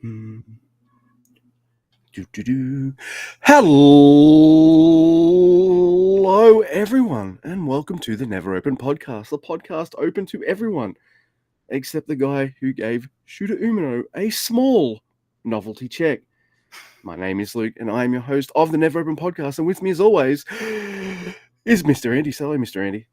Hello, everyone, and welcome to the Never Open Podcast, the podcast open to everyone, except the guy who gave Shooter Umino a small novelty check. My name is Luke, and I am your host of the Never Open Podcast, and with me, as always, is Mr. Andy. So, hello, Mr. Andy.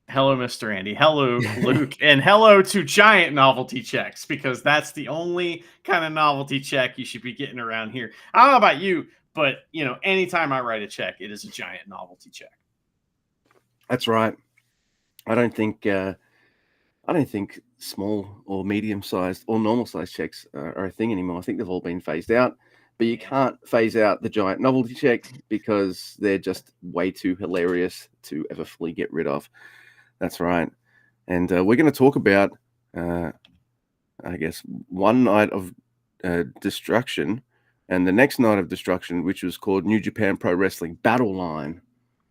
Hello, Mr. Andy. Hello, Luke. And hello to giant novelty checks, because that's the only kind of novelty check you should be getting around here. I don't know about you, but, anytime I write a check, it is a giant novelty check. That's right. I don't think small or medium-sized or normal-sized checks are a thing anymore. I think they've all been phased out. But you can't phase out the giant novelty check because they're just way too hilarious to ever fully get rid of. That's right. And we're going to talk about, I guess, one night of destruction and the next night of destruction, which was called New Japan Pro Wrestling Battle Line.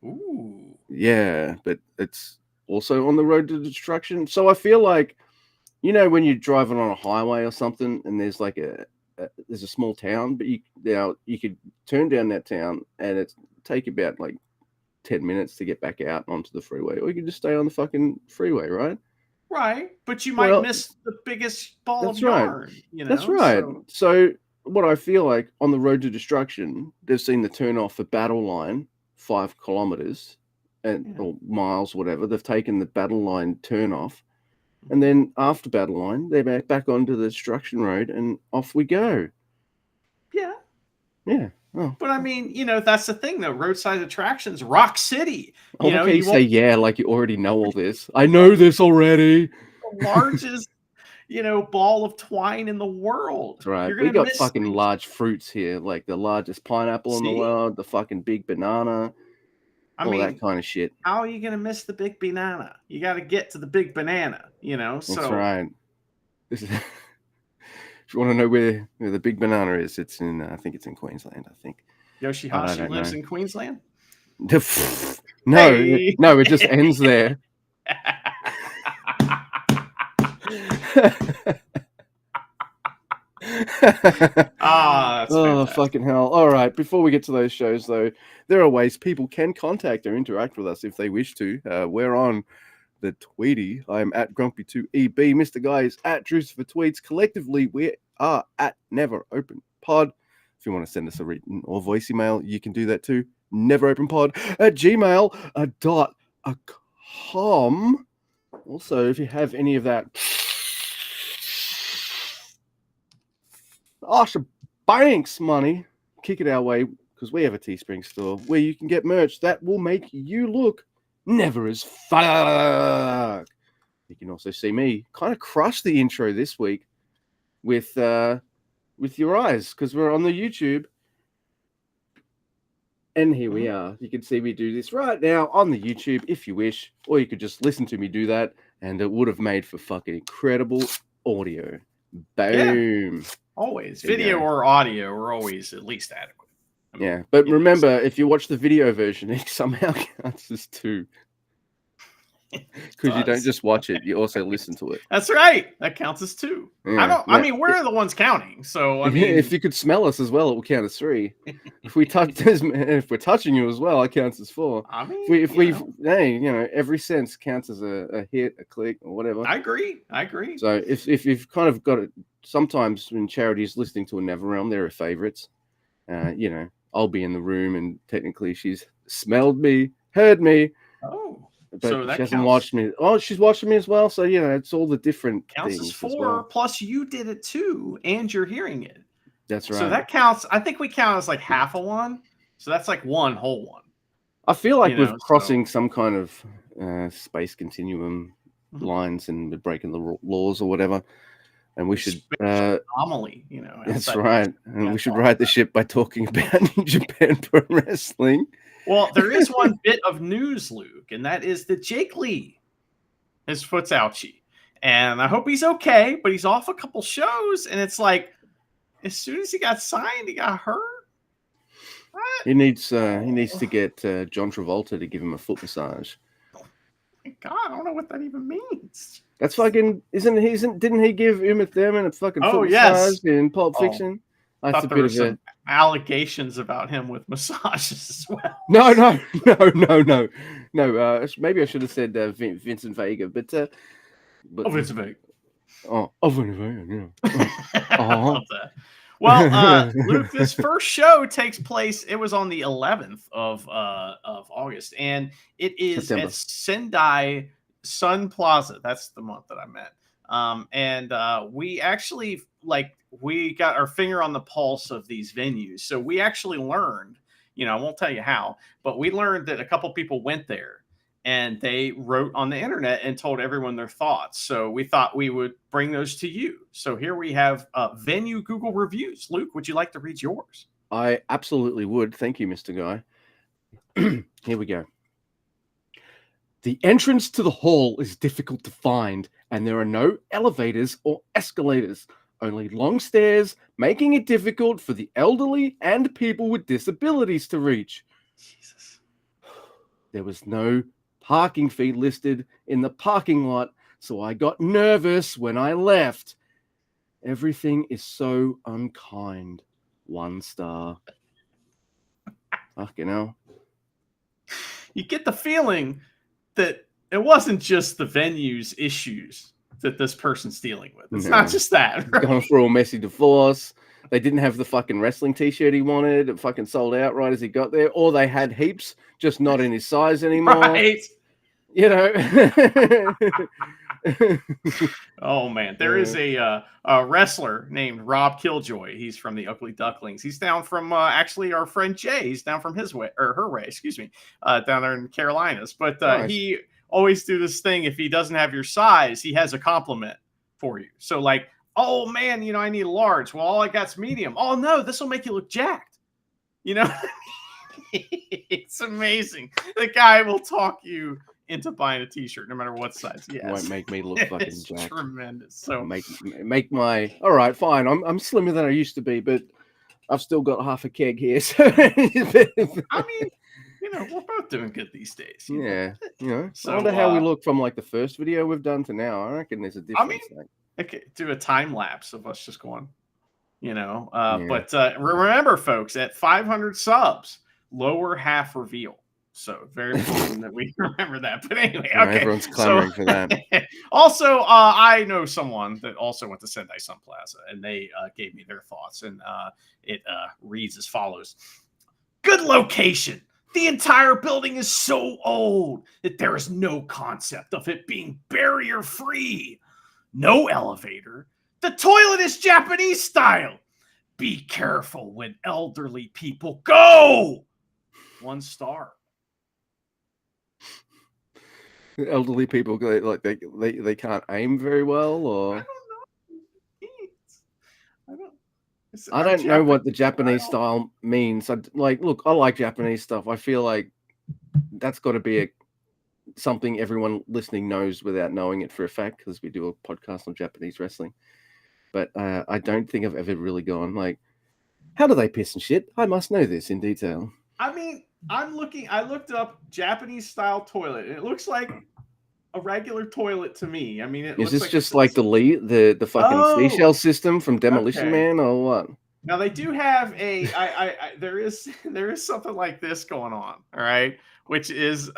Ooh. Yeah, but it's also on the road to destruction. So I feel like, when you're driving on a highway or something and there's like there's a small town, but you could turn down that town and it's take about like 10 minutes to get back out onto the freeway, or you can just stay on the fucking freeway, right? Right, but you might miss the biggest ball of yarn. That's right. So what I feel like on the road to destruction, they've seen the turn off for Battle Line 5 kilometers or miles, whatever. They've taken the Battle Line turn off. And then after Battle Line, they're back onto the destruction road and off we go. Yeah. Yeah. Oh. But I mean, that's the thing though. Roadside attractions, Rock City. You say yeah, like you already know all this. I know this already. The largest, ball of twine in the world. That's right. We got fucking large fruits here, like the largest pineapple in the world, the fucking big banana. That kind of shit. How are you going to miss the big banana? You got to get to the big banana, That's right. If you want to know where the big banana is, it's in, I think it's in Queensland, I think. Yoshihashi lives in Queensland? No, it just ends there. That's fantastic. Fucking hell. All right, before we get to those shows though, there are ways people can contact or interact with us if they wish to. We're on the Tweety. I'm at Grumpy2EB. Mr. Guy is at Drews for Tweets. Collectively, we are at NeverOpenPod. If you want to send us a written or voice email, you can do that too. NeverOpenPod@gmail.com. Also, if you have any of that awesome banks money, kick it our way, because we have a Teespring store where you can get merch that will make you look never as fuck. You can also see me kind of crush the intro this week with your eyes, because we're on the YouTube. And here we are. You can see me do this right now on the YouTube if you wish, or you could just listen to me do that, and it would have made for fucking incredible audio. Boom. Yeah, always. Video or audio are always at least adequate. But remember, if you watch the video version, it somehow counts as 2. Because you don't just watch it, you also listen to it. That's right. That counts as 2. Yeah. I mean, we're the ones counting. So I mean, if you could smell us as well, it will count as 3. If we're touching you as well, it counts as 4. I mean, every sense counts as a hit, a click, or whatever. I agree. So if you've kind of got it, sometimes when charity's listening to a NeverRealm, there are favorites. I'll be in the room and technically she's smelled me, heard me. Oh. But so that she hasn't watched me. Oh, she's watching me as well. So, it's all the different counts things as 4, as well. Plus you did it too, and you're hearing it. That's right. So that counts. I think we count as like half a 1. So that's like 1 whole 1. I feel like we're crossing some kind of space continuum lines and we're breaking the laws or whatever. And we should anomaly, That's right. And we should ride the ship by talking about New Japan Pro Wrestling. Well, there is one bit of news, Luke, and that is that Jake Lee, his foot's ouchie. And I hope he's okay, but he's off a couple shows, and it's like, as soon as he got signed, he got hurt. What? He needs to get John Travolta to give him a foot massage. Oh my God, I don't know what that even means. That's fucking didn't he give Uma Thurman a fucking Oh foot yes. massage in Pulp Oh, Fiction? I That's a thought there bit were of a some allegations about him with massages as well. no. Maybe I should have said Vincent Vega, but Oh, it's vague. Vincent Vega, yeah. I love that. Well, Luke, this first show takes place. It was on the 11th of August, and it is September. at Sendai Sun Plaza. That's the month that I meant. And we actually we got our finger on the pulse of these venues. So we actually learned, I won't tell you how, but we learned that a couple people went there and they wrote on the internet and told everyone their thoughts. So we thought we would bring those to you. So here we have venue Google reviews. Luke, would you like to read yours? I absolutely would. Thank you, Mr. Guy. Here we go. The entrance to the hall is difficult to find, and there are no elevators or escalators, only long stairs, making it difficult for the elderly and people with disabilities to reach. Jesus. There was no parking fee listed in the parking lot, so I got nervous when I left. Everything is so unkind. 1 star. Fucking hell. You get the feeling that it wasn't just the venue's issues that this person's dealing with. It's not just that. Right? Going through a messy divorce. They didn't have the fucking wrestling t-shirt he wanted. It fucking sold out right as he got there. Or they had heaps, just not in his size anymore. Right. You know. Oh man, there is a wrestler named Rob Killjoy. He's from the Ugly Ducklings. He's down from actually our friend Jay. He's down from his way or her way, excuse me, down there in Carolinas. But nice. He always do this thing. If he doesn't have your size, he has a compliment for you. So like, oh man, I need a large. Well, all I got's medium. Oh no, this will make you look jacked. It's amazing. The guy will talk you into buying a t-shirt no matter what size. Yes. Won't make me look fucking it's jacked. Tremendous. So make my all right, fine. I'm slimmer than I used to be, but I've still got half a keg here. So I mean, we're both doing good these days. Yeah. So, I wonder how we look from like the first video we've done to now. I reckon there's a difference. Okay, do a time lapse of us just going, But remember, folks, at 500 subs, lower half reveal. So very important that we remember that. But anyway, okay. Everyone's clamoring for that. Also, I know someone that also went to Sendai Sun Plaza, and they gave me their thoughts, and it reads as follows: good location. The entire building is so old that there is no concept of it being barrier-free. No elevator. The toilet is Japanese style. Be careful when elderly people go. 1 star. Elderly people, they can't aim very well, or I don't know what the Japanese style means. Look, I like Japanese stuff. I feel like that's got to be something everyone listening knows without knowing it for a fact, because we do a podcast on Japanese wrestling. But I don't think I've ever really gone like, how do they piss and shit? I must know this in detail. I mean, I looked up Japanese style toilet, and it looks like a regular toilet to me. I mean, is this just like the fucking seashell system from Demolition Man, or what? Now they do have there is something like this going on, all right, which is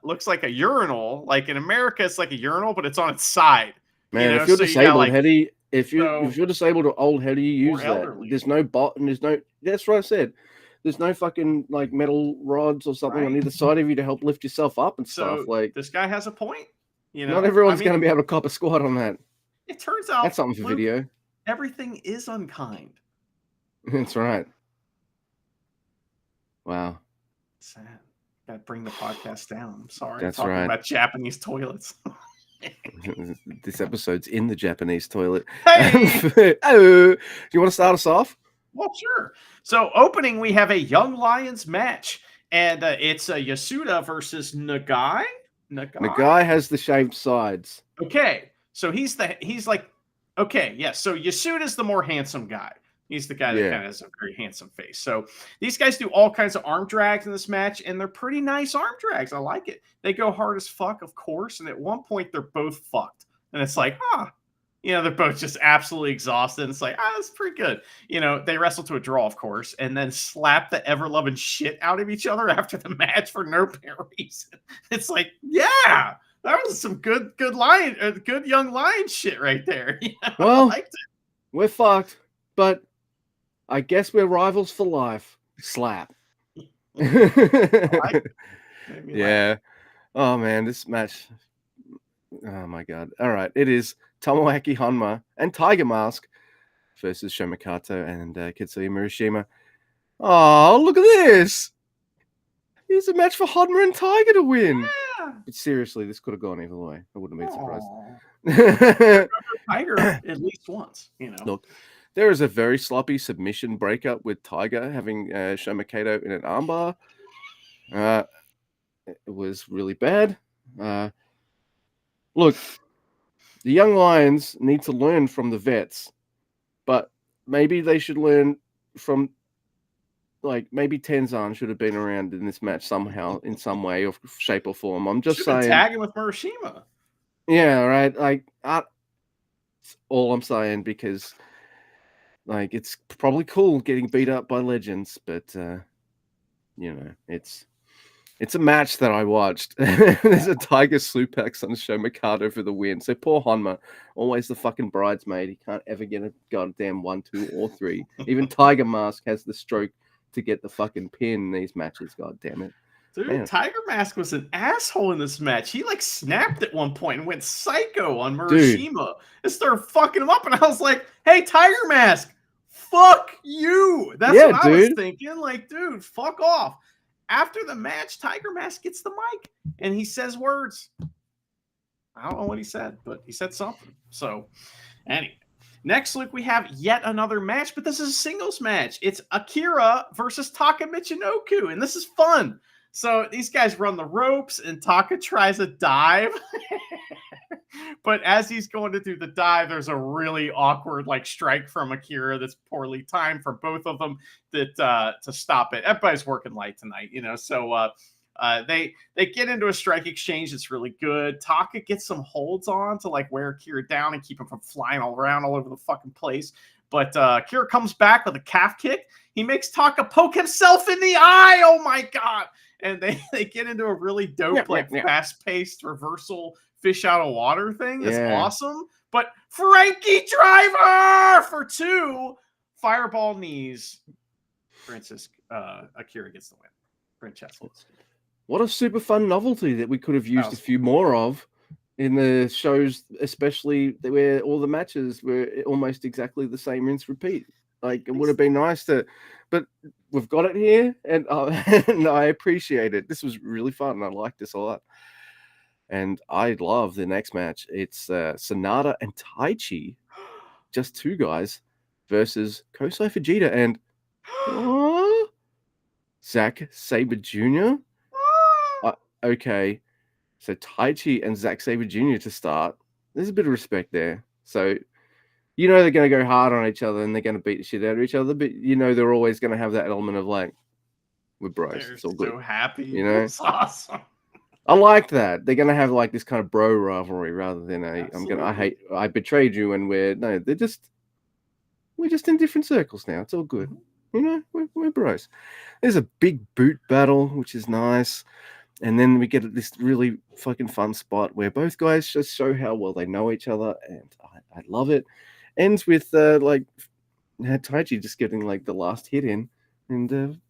looks like a urinal. Like in America, it's like a urinal, but it's on its side. Man, if you're disabled, Hetty, if you're disabled or old, Hetty, you use that. Elderly. There's no bottom. That's what I said. There's no fucking like metal rods or something on either side of you to help lift yourself up and stuff. Like, this guy has a point. Not everyone's going to be able to cop a squat on that. It turns out that's something for video. Everything is unkind. That's right. Wow. Sad. Got to bring the podcast down. I'm sorry. That's talking right. About Japanese toilets. This episode's in the Japanese toilet. Hey! Oh, do you want to start us off? Well, sure. So opening, we have a Young Lions match, and it's Yasuda versus Nagai. Nagai has the shaved sides. Okay, so he's like, okay, yeah. So Yasuda's the more handsome guy. He's the guy that kind of has a very handsome face. So these guys do all kinds of arm drags in this match, and they're pretty nice arm drags. I like it. They go hard as fuck, of course, and at one point they're both fucked. And it's like, they're both just absolutely exhausted. And it's like, that's pretty good. They wrestle to a draw, of course, and then slap the ever-loving shit out of each other after the match for no apparent reason. It's like, yeah, that was some good young lion shit right there. Well, I liked it. We're fucked, but I guess we're rivals for life. Slap. Yeah. Oh man, this match. Oh my god. All right, it is Tomoaki Honma and Tiger Mask versus Shomikato and Kitsuya Murashima. Oh, look at this! Here's a match for Honma and Tiger to win. Yeah. But seriously, this could have gone either way. I wouldn't have been surprised. Tiger at least once, Look, there is a very sloppy submission breakup with Tiger having Shomikato in an armbar. It was really bad. Look, the young lions need to learn from the vets, but maybe they should learn from, like, maybe Tenzan should have been around in this match somehow, in some way or shape or form. I'm just saying. Tagging with Murashima. Yeah, right. Like, that's all I'm saying, because, like, it's probably cool getting beat up by legends, but it's a match that I watched. There's a Tiger suplex on Shomikato for the win. So poor Honma, always the fucking bridesmaid. He can't ever get a goddamn 1, 2, or 3. Even Tiger Mask has the stroke to get the fucking pin in these matches. God damn it. Dude, Man. Tiger Mask was an asshole in this match. He like snapped at one point and went psycho on Murashima and started fucking him up. And I was like, hey, Tiger Mask, fuck you. That's what I was thinking. Like, dude, fuck off. After the match, Tiger Mask gets the mic and he says words. I don't know what he said, but he said something. So, anyway. Next, Luke, we have yet another match, but this is a singles match. It's Akira versus Taka Michinoku, and this is fun. So these guys run the ropes, and Taka tries a dive. But as he's going to do the dive, there's a really awkward strike from Akira that's poorly timed for both of them to stop it. Everybody's working late tonight, So they get into a strike exchange. It's really good. Taka gets some holds on to wear Akira down and keep him from flying all around all over the fucking place. But Akira comes back with a calf kick. He makes Taka poke himself in the eye. Oh my god! And they get into a really dope, fast-paced reversal fish out of water thing. That's awesome. But Frankie Driver for 2 fireball knees. Akira gets the win. Francesco. What a super fun novelty that we could have used a few more of in the shows, especially where all the matches were almost exactly the same rinse repeat. Like, it would have been nice to, but we've got it here, and I appreciate it. This was really fun. I like this a lot. And I love the next match. It's Sonata and Taichi, just 2 guys, versus Kosei Fujita and Zack Sabre Jr. Okay, so Taichi and Zack Sabre Jr. to start. There's a bit of respect there. So, they're going to go hard on each other and they're going to beat the shit out of each other, but they're always going to have that element of we're bros. It's all good. So happy. It's awesome. I like that. They're going to have this kind of bro rivalry rather than I betrayed you, and we're just in different circles now. It's all good. We're bros. There's a big boot battle, which is nice. And then we get this really fucking fun spot where both guys just show how well they know each other, and I love it. Ends with Taichi just getting the last hit in, and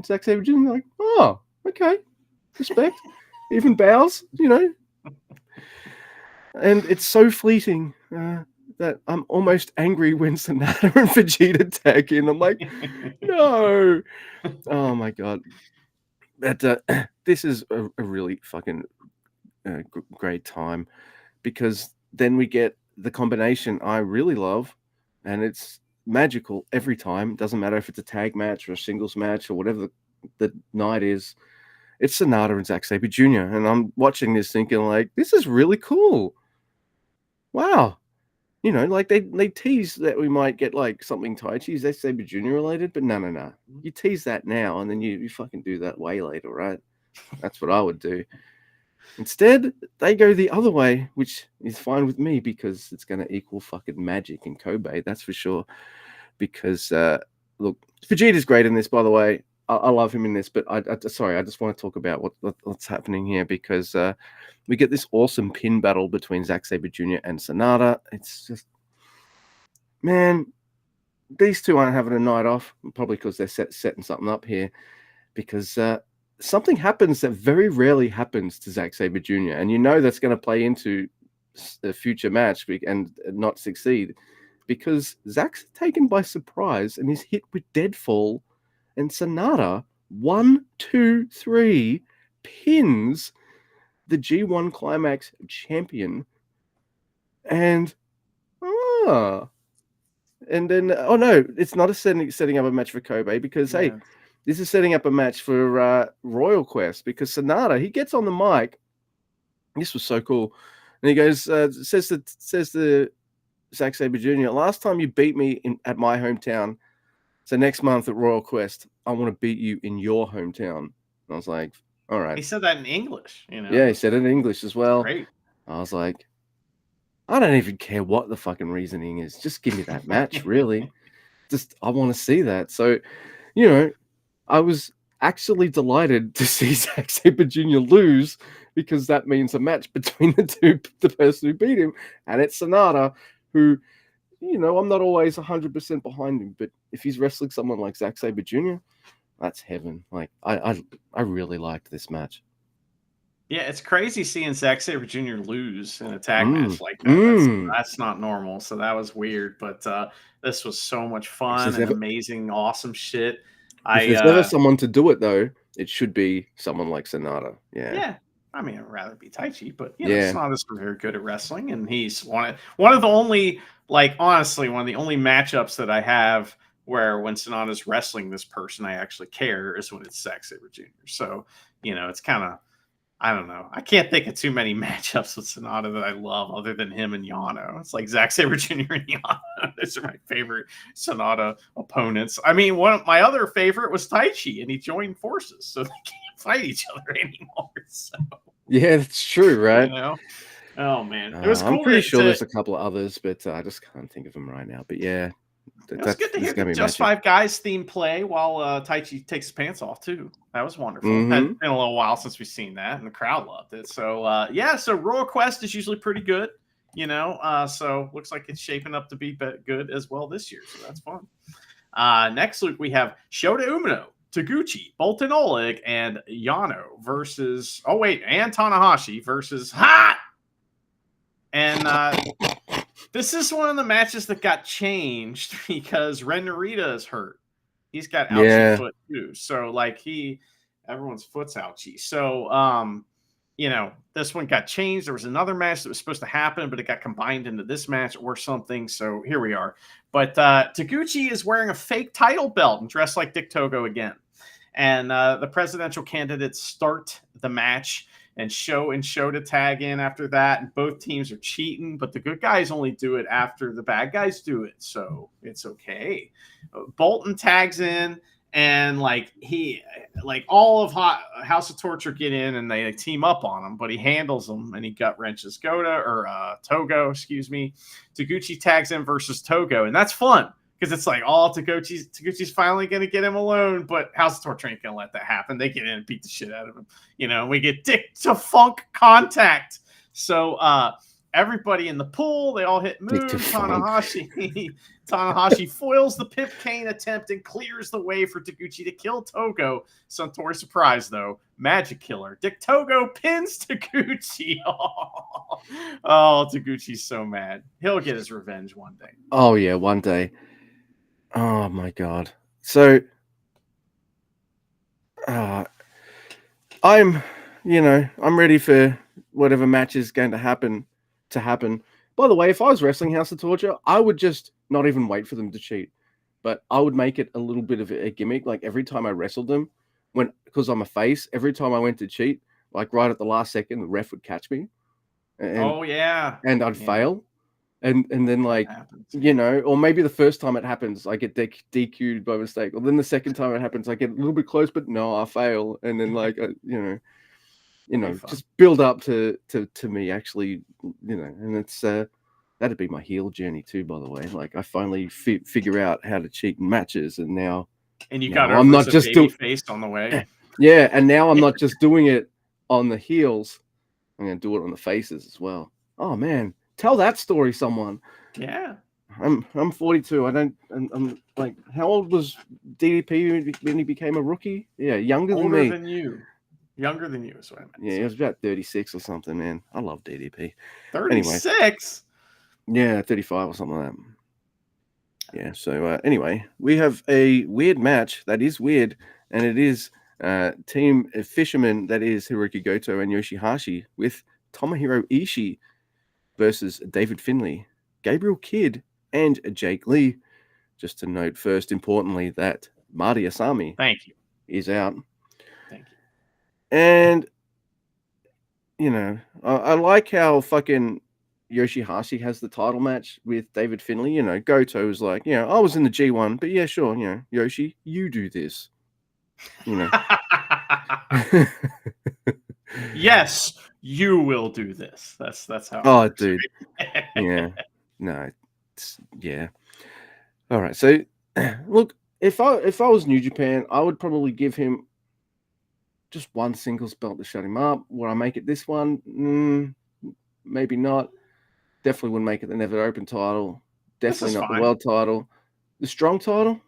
Zack Sabre Jr. Oh, okay, respect, even bows, And it's so fleeting that I'm almost angry when Sonata and Vegeta tag in. I'm like, no, oh my god. But this is a really fucking great time, because then we get the combination I really love, and it's magical every time. Doesn't matter if it's a tag match or a singles match or whatever the night is. It's Sonata and Zack Sabre Jr. And I'm watching this thinking this is really cool. Wow. They tease that we might get something Taichi, Zack Sabre Jr. related, but no. You tease that now, and then you fucking do that way later, right? That's what I would do. Instead, they go the other way, which is fine with me because it's going to equal fucking magic in Kobe, that's for sure. Because, look, Vegeta's great in this, by the way. I love him in this, but I just want to talk about what's happening here because we get this awesome pin battle between Zack Sabre Jr. and Sonata. It's just, man, these two aren't having a night off, probably because they're setting something up here. Because something happens that very rarely happens to Zack Sabre Jr. And you know that's going to play into a future match and not succeed because Zack's taken by surprise and is hit with deadfall. And Sonata, 1, 2, 3, pins the G1 Climax champion. And then no, it's not a setting up a match for Kobe because hey, this is setting up a match for Royal Quest because Sonata, he gets on the mic. This was so cool. And he goes, says to Zack Sabre Jr., last time you beat me at my hometown, so next month at Royal Quest, I want to beat you in your hometown. And I was like, all right. He said that in English, you know? Yeah, he said it in English as well. Great. I was like, I don't even care what the fucking reasoning is. Just give me that match, really. I want to see that. So, you know, I was actually delighted to see Zack Sabre Jr. lose because that means a match between the person who beat him, and it's Sonata, who, you know, I'm not always 100% behind him, but if he's wrestling someone like Zack Sabre Jr., that's heaven. Like, I really liked this match. Yeah, it's crazy seeing Zack Sabre Jr. lose in a tag match like that. That's not normal, so that was weird. But this was so much fun and amazing, awesome shit. If there's ever someone to do it, though, it should be someone like Sonata. Yeah. I mean, I'd rather be Taichi, but you know, Sonata's very good at wrestling, and he's one of the only, like, honestly, one of the only matchups that I have where when Sonata's wrestling this person, I actually care is when it's Zack Sabre Jr. So, you know, it's kind of, I don't know. I can't think of too many matchups with Sonata that I love other than him and Yano. It's like Zack Sabre Jr. and Yano. Those are my favorite Sonata opponents. I mean, my other favorite was Taichi, and he joined forces, so they can't fight each other anymore. So. Yeah, that's true, right? You know? Oh, man. It was cool. I'm pretty sure there's a couple of others, but I just can't think of them right now. But yeah. It's good to hear the Just Five Guys theme play while Taichi takes his pants off, too. That was wonderful. It's been a little while since we've seen that, and the crowd loved it. So, so Royal Quest is usually pretty good, you know. So looks like it's shaping up to be good as well this year. So that's fun. Next week, we have Shota Umino, Taguchi, Bolton Oleg, and Yano versus... Oh, wait, and Tanahashi versus... Ha! And... this is one of the matches that got changed because Ren Narita is hurt. He's got ouchie foot too. So like everyone's foot's ouchie. So you know, this one got changed. There was another match that was supposed to happen, but it got combined into this match or something. So here we are. But Taguchi is wearing a fake title belt and dressed like Dick Togo again. And the presidential candidates start the match and show to tag in after that. And both teams are cheating, but the good guys only do it after the bad guys do it. So it's okay. Bolton tags in, and all of House of Torture get in and they team up on him, but he handles them and he gut wrenches Togo, excuse me. Taguchi tags in versus Togo, and that's fun. Because it's like, Taguchi's finally going to get him alone, but House of Torture ain't going to let that happen. They get in and beat the shit out of him. You know, we get Dick to Funk contact. So everybody in the pool, they all hit moves. Tanahashi foils the Pip Kane attempt and clears the way for Taguchi to kill Togo. Suntory surprise, though. Magic Killer. Dick Togo pins Taguchi. Oh, Taguchi's so mad. He'll get his revenge one day. Oh, yeah, one day. Oh my god. So I'm ready for whatever match is going to happen. By the way, if I was wrestling House of Torture, I would just not even wait for them to cheat. But I would make it a little bit of a gimmick. Like every time I wrestled them, because I'm a face, every time I went to cheat, like right at the last second, the ref would catch me. And I'd fail. And then or maybe the first time it happens, I get DQ'd by mistake. Or then the second time it happens, I get a little bit close, but no, I fail. And then just build up to me actually, and it's that'd be my heel journey too, by the way. Like I finally figure out how to cheat in matches, and now you got I'm not just doing face on the way. Yeah, and now I'm not just doing it on the heels. I'm gonna do it on the faces as well. Oh man, tell that story, someone. Yeah. I'm 42. I'm like, how old was DDP when he became a rookie? Yeah, younger than me. Younger than you is what I meant. Yeah, he was about 36 or something, man. I love DDP. 36? Anyway, yeah, 35 or something like that. Yeah, so anyway, we have a weird match that is weird, and it is Team Fisherman, that is Hiroki Goto and Yoshihashi, with Tomohiro Ishii versus David Finlay, Gabriel Kidd, and Jake Lee. Just to note first, importantly, that Marty Asami is out. Thank you. And, I like how fucking Yoshihashi has the title match with David Finlay. Goto is like, I was in the G1, but yeah, sure, Yoshi, you do this. Yes, you will do this. That's how. Oh, dude. Yeah. No. Yeah. All right. So, look, if I was New Japan, I would probably give him just one singles belt to shut him up. Would I make it this one? Maybe not. Definitely wouldn't make it the Never Open title. Definitely not the world title. The strong title?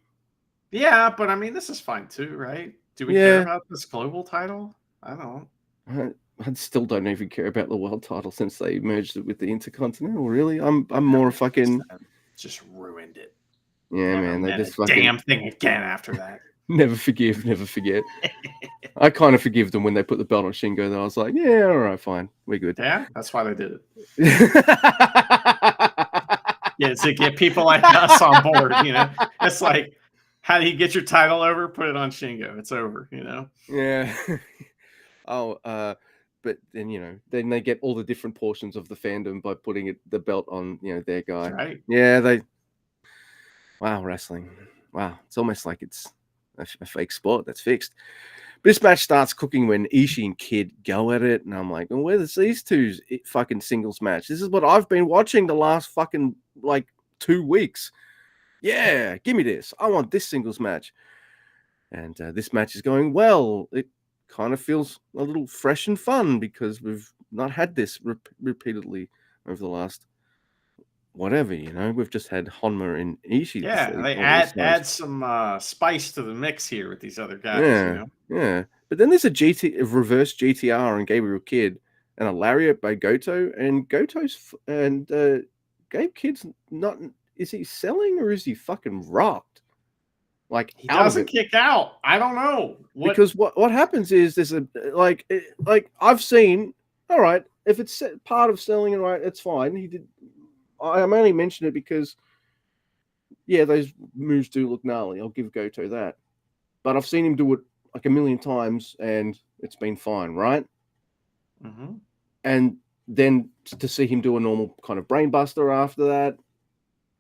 Yeah, but I mean, this is fine too, right? Do we care about this global title? I don't. I still don't even care about the world title since they merged it with the Intercontinental. Really, I'm more fucking just ruined it. Yeah, man, they just fucking damn thing again after that. Never forgive, never forget. I kind of forgive them when they put the belt on Shingo. Though I was like, yeah, all right, fine, we're good. Yeah, that's why they did it. Yeah, to get people like us on board. It's like, how do you get your title over? Put it on Shingo. It's over. Yeah. But then then they get all the different portions of the fandom by putting the belt on their guy. That's right. Yeah, wow, wrestling. Wow, it's almost like it's a fake sport that's fixed. But this match starts cooking when Ishii and Kidd go at it, and I'm like, well, where's these two fucking singles match? This is what I've been watching the last fucking 2 weeks. Yeah, give me this. I want this singles match. And this match is going well. It kind of feels a little fresh and fun because we've not had this repeatedly over the last whatever, we've just had Honma and Ishii. Yeah, they add some spice to the mix here with these other guys. Yeah. But then there's a reverse GTR on Gabriel Kidd and a lariat by Goto, and Gabe Kidd's not. Is he selling or is he fucking rocked? Like he doesn't kick out. I don't know. Because what happens is there's a like I've seen. All right, if it's part of selling it, right, it's fine. He did. I'm only mentioning it because, yeah, those moves do look gnarly. I'll give Goto that, but I've seen him do it like a million times, and it's been fine, right? Mm-hmm. And then to see him do a normal kind of brainbuster after that,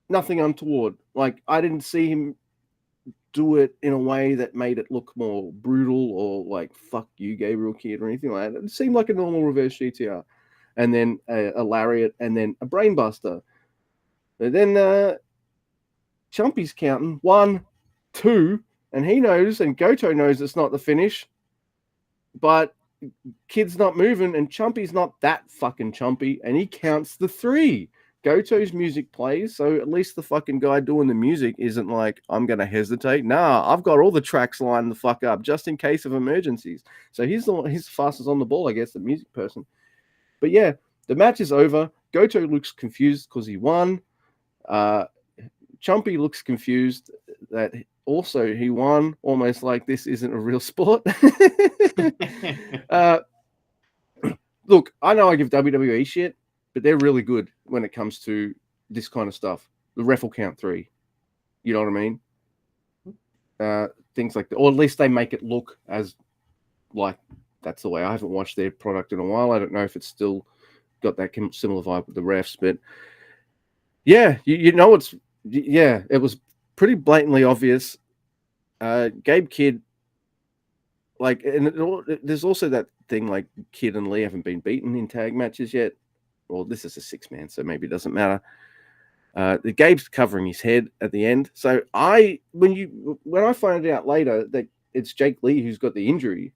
nothing untoward. Like I didn't see him do it in a way that made it look more brutal or like "fuck you, Gabriel Kidd" or anything like that. It seemed like a normal reverse GTR, and then a lariat, and then a brainbuster. But then Chumpy's counting 1, 2, and he knows, and Goto knows it's not the finish. But Kidd's not moving, and Chumpy's not that fucking chumpy, and he counts the 3. Goto's music plays, so at least the fucking guy doing the music isn't like, I'm going to hesitate. Nah, I've got all the tracks lined the fuck up just in case of emergencies. So he's the fastest on the ball, I guess, the music person. But yeah, the match is over. Goto looks confused because he won. Chumpy looks confused that also he won, almost like this isn't a real sport. Look, I know I give WWE shit, but they're really good when it comes to this kind of stuff. The ref will count 3. You know what I mean? Things like that. Or at least they make it look as like that's the way. I haven't watched their product in a while. I don't know if it's still got that similar vibe with the refs. But yeah, it was pretty blatantly obvious. Gabe Kidd, there's also that thing. Like Kid and Lee haven't been beaten in tag matches yet. Well, this is a 6-man, so maybe it doesn't matter. The Gabe's covering his head at the end. So when I find out later that it's Jake Lee who's got the injury,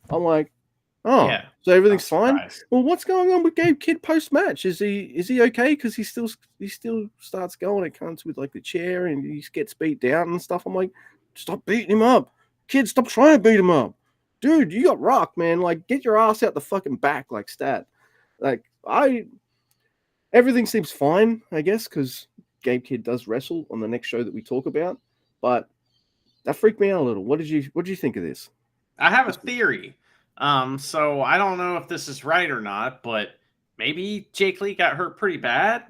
I'm like, oh, Yeah, so everything's fine. surprised. Well, what's going on with Gabe Kidd post match? Is he okay? Because he still starts going. It comes with like the chair and he gets beat down and stuff. I'm like, stop beating him up, kid. Stop trying to beat him up, dude. You got rocked, man. Like, get your ass out the fucking back, like stat. Like everything seems fine, I guess, because Gabe Kidd does wrestle on the next show that we talk about, but that freaked me out a little. What did you think of this? I have a theory. So I don't know if this is right or not, but maybe Jake Lee got hurt pretty bad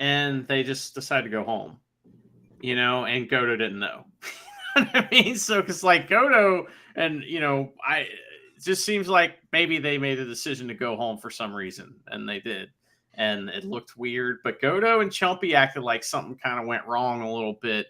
and they just decided to go home, and Goto didn't know. You know what I mean? So, because like Goto and, it just seems like maybe they made a decision to go home for some reason, and they did. And it looked weird, but Goto and Chumpy acted like something kind of went wrong a little bit.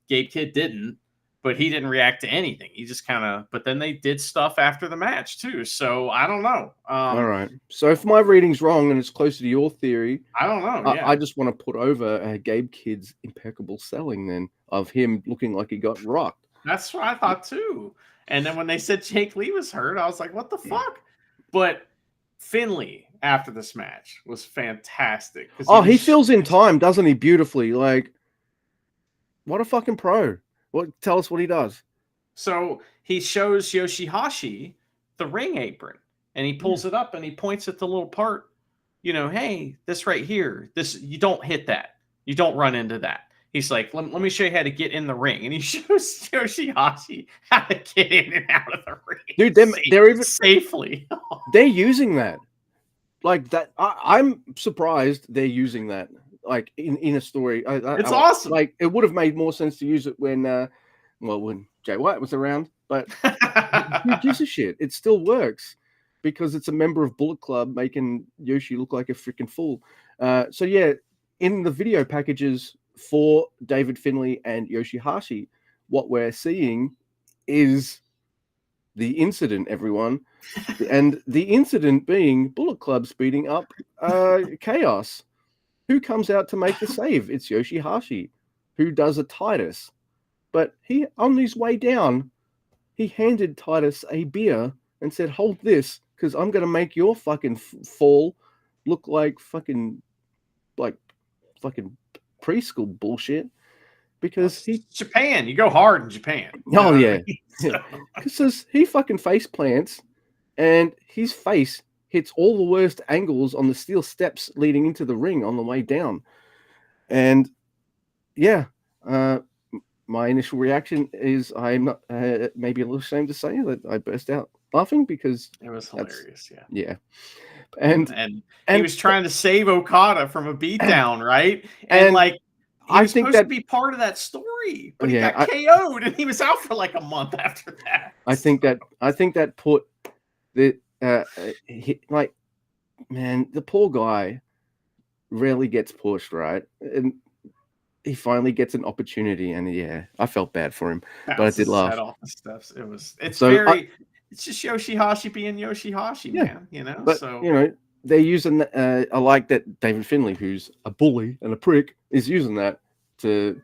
Gabe Kidd didn't. But he didn't react to anything. He just but then they did stuff after the match too. So I don't know. All right. So if my reading's wrong and it's closer to your theory, I don't know. Yeah. I just want to put over Gabe Kidd's impeccable selling then of him looking like he got rocked. That's what I thought too. And then when they said Jake Lee was hurt, I was like, what the fuck? But Finley after this match was fantastic. Oh, he fills in time, doesn't he? Beautifully. Like, what a fucking pro. Tell us what he does. So he shows Yoshihashi the ring apron, and he pulls it up and he points at the little part, hey, this right here, you don't hit that. You don't run into that. He's like, let me show you how to get in the ring. And he shows Yoshihashi how to get in and out of the ring. Dude, they're even safely. They're using that. Like that. I'm surprised they're using that. Like in a story, it's awesome. Like it would have made more sense to use it when Jay White was around. But who gives a shit? It still works because it's a member of Bullet Club making Yoshi look like a freaking fool. So yeah, in the video packages for David Finlay and Yoshihashi, what we're seeing is the incident, everyone, and the incident being Bullet Club speeding up Chaos. Who comes out to make the save? It's Yoshihashi, who does a Titus. But he, on his way down, he handed Titus a beer and said, hold this, because I'm going to make your fucking fall look like fucking preschool bullshit. Because Japan, you go hard in Japan. Oh, yeah. Because he fucking face plants and his face hits all the worst angles on the steel steps leading into the ring on the way down. And yeah, my initial reaction is I'm not maybe a little ashamed to say that I burst out laughing because it was hilarious. Yeah. And he was trying to save Okada from a beatdown, right? And like he was supposed to be part of that story, but he got KO'd and he was out for like a month after that. I think that put the man, the poor guy rarely gets pushed, right? And he finally gets an opportunity, and yeah, I felt bad for him, but I did laugh. Off the steps. It's just Yoshihashi being Yoshihashi, man. But they're using. I like that David Finlay, who's a bully and a prick, is using that to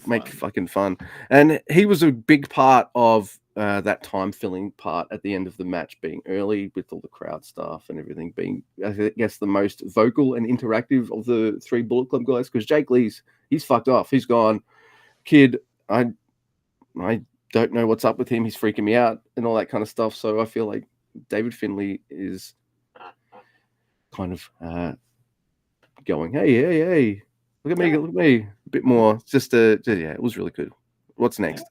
make fucking fun. And he was a big part of that time filling part at the end of the match, being early with all the crowd stuff and everything, being I guess the most vocal and interactive of the three Bullet Club guys, because Jake Lee's he's fucked off. He's gone, kid. I don't know what's up with him. He's freaking me out and all that kind of stuff. So I feel like David Finlay is kind of going, hey, look at me, a bit more. Just it was really good. What's next?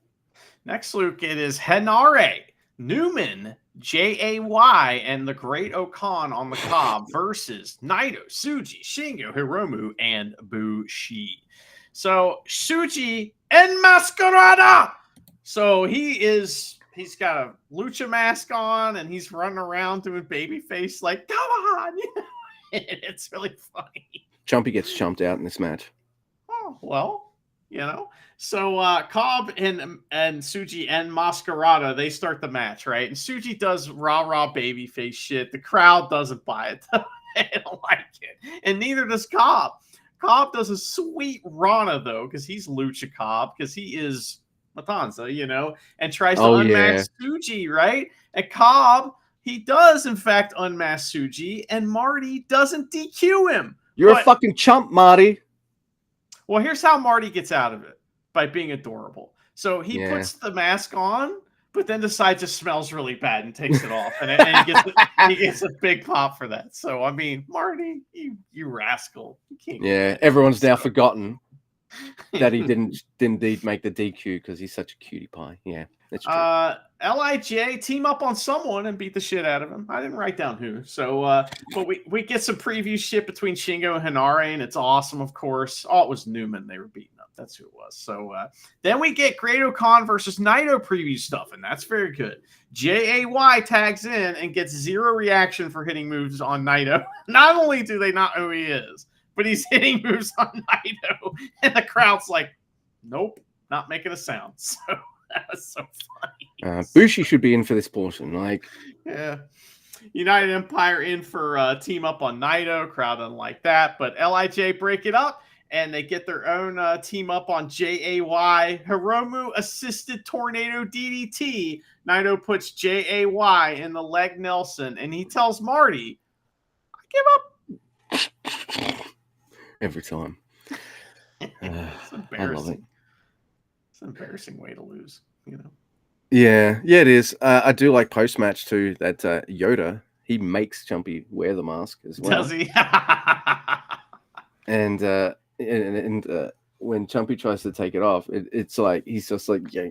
Next, Luke, it is Henare, Newman, Jay, and the Great Okan on the Cobb versus Naito, Tsuji, Shingo, Hiromu, and Bushi. So Tsuji Enmascarada. So he's got a lucha mask on and he's running around doing babyface like, come on. It's really funny. Chumpy gets chumped out in this match. Oh, well, you know. So Cobb and Suji and Masquerada, they start the match, right? And Suji does rah babyface shit. The crowd doesn't buy it. They don't like it, and neither does Cobb. Cobb does a sweet Rana though, because he's Lucha Cobb, because he is Matanza, you know, and tries to Oh unmask yeah, Suji, right? And Cobb, he does in fact unmask Suji, and Marty doesn't DQ him. you're a But fucking chump, Marty. well, here's how Marty gets out of it, by being adorable. So he Yeah. puts the mask on, but then decides it smells really bad and takes it off, and he gets a big pop for that. So I mean, Marty, you rascal, you can't get Yeah, mad at everyone's now yourself. forgotten that he didn't indeed make the DQ because he's such a cutie pie. Yeah, that's true. Lij team up on someone and beat the shit out of him. I didn't write down who. So, but we get some preview shit between Shingo and Hinare, and it's awesome, of course. Oh, it was Newman they were beating up. That's who it was. So then we get Great-O-Khan versus Naito preview stuff, and that's very good. JAY tags in and gets zero reaction for hitting moves on Naito. Not only do they not know who he is, but he's hitting moves on Naito, and the crowd's like, nope, not making a sound. So that was so funny. Bushi should be in for this portion. Like, yeah. United Empire in for team up on Naito. Crowd doesn't like that, but Lij break it up and they get their own team up on JAY. Hiromu assisted tornado DDT. Naito puts JAY in the leg Nelson, and he tells Marty, "I give up." every time. It's embarrassing. I love it. It's an embarrassing way to lose, you know. Yeah, it is. I do like post match too. That Yoda, he makes Chumpy wear the mask as well. Does he? And when Chumpy tries to take it off, it's like he's just like, yeah,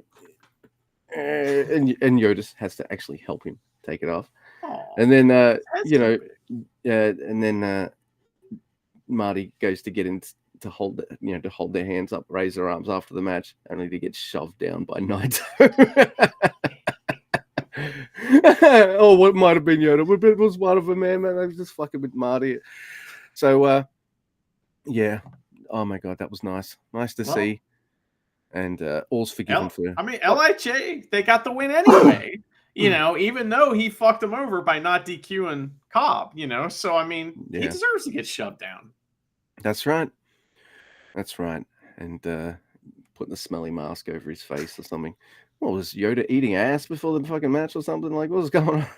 and Yoda has to actually help him take it off. Aww, and then stupid. and then Marty goes to get in to hold their hands up, raise their arms after the match, only to get shoved down by Naito. Oh, what might have been Yoda, but it was one of them, man. I was just fucking with Marty. So yeah, oh my god, that was nice to see, and all's forgiven for. I mean, Lij, they got the win anyway. You know, even though he fucked him over by not DQing Cobb, you know. So I mean, he deserves to get shoved down. That's right. And putting the smelly mask over his face or something. What was Yoda eating ass before the fucking match or something? Like, what was going on?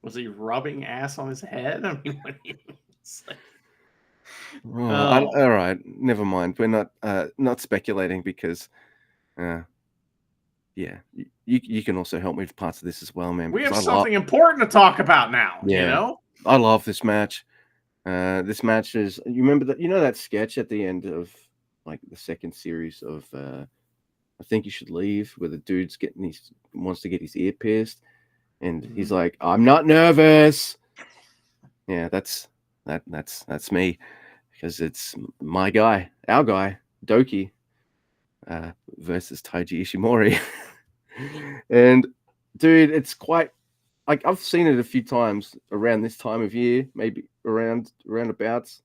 Was he rubbing ass on his head? I mean, what do you mean? All right, never mind. We're not speculating because, yeah, you can also help me with parts of this as well, man. We have something important to talk about now. Yeah, you know, I love this match. This match is, you remember that, that sketch at the end of like the second series of I Think You Should Leave, where the dude's wants to get his ear pierced, and he's like, "I'm not nervous." Yeah, that's me, because it's my guy, our guy, Doki, versus Taiji Ishimori. And dude, it's quite like, I've seen it a few times around this time of year, maybe roundabouts.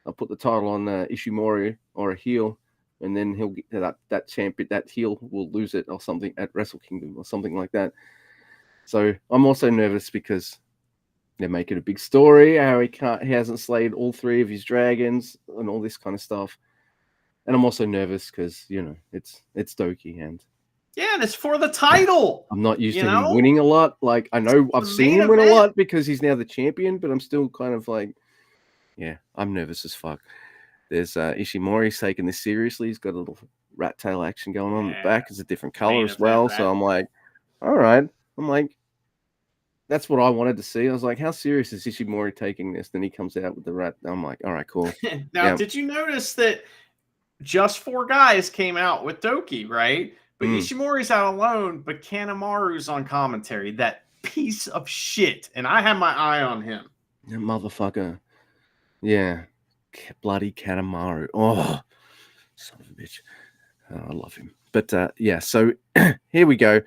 I'll put the title on Ishimori or a heel, and then he'll get that champion, that heel will lose it or something at Wrestle Kingdom or something like that. So I'm also nervous because they're making a big story how he hasn't slayed all three of his dragons and all this kind of stuff. And I'm also nervous because it's Doki, and yeah, and it's for the title. I'm not used to him winning a lot. Like, I know I've seen him win a lot because he's now the champion, but I'm still kind of like, yeah, I'm nervous as fuck. There's Ishimori's taking this seriously. He's got a little rat tail action going on in the back. It's a different color as well. So I'm like, all right. I'm like, that's what I wanted to see. I was like, how serious is Ishimori taking this? Then he comes out with the rat. I'm like, all right, cool. Now, did you notice that Just 4 Guys came out with Doki, right? But Ishimori's out alone, but Kanemaru's on commentary. That piece of shit. And I have my eye on him. That motherfucker. Yeah. Bloody Kanemaru. Oh, son of a bitch. Oh, I love him. But yeah, so here we go.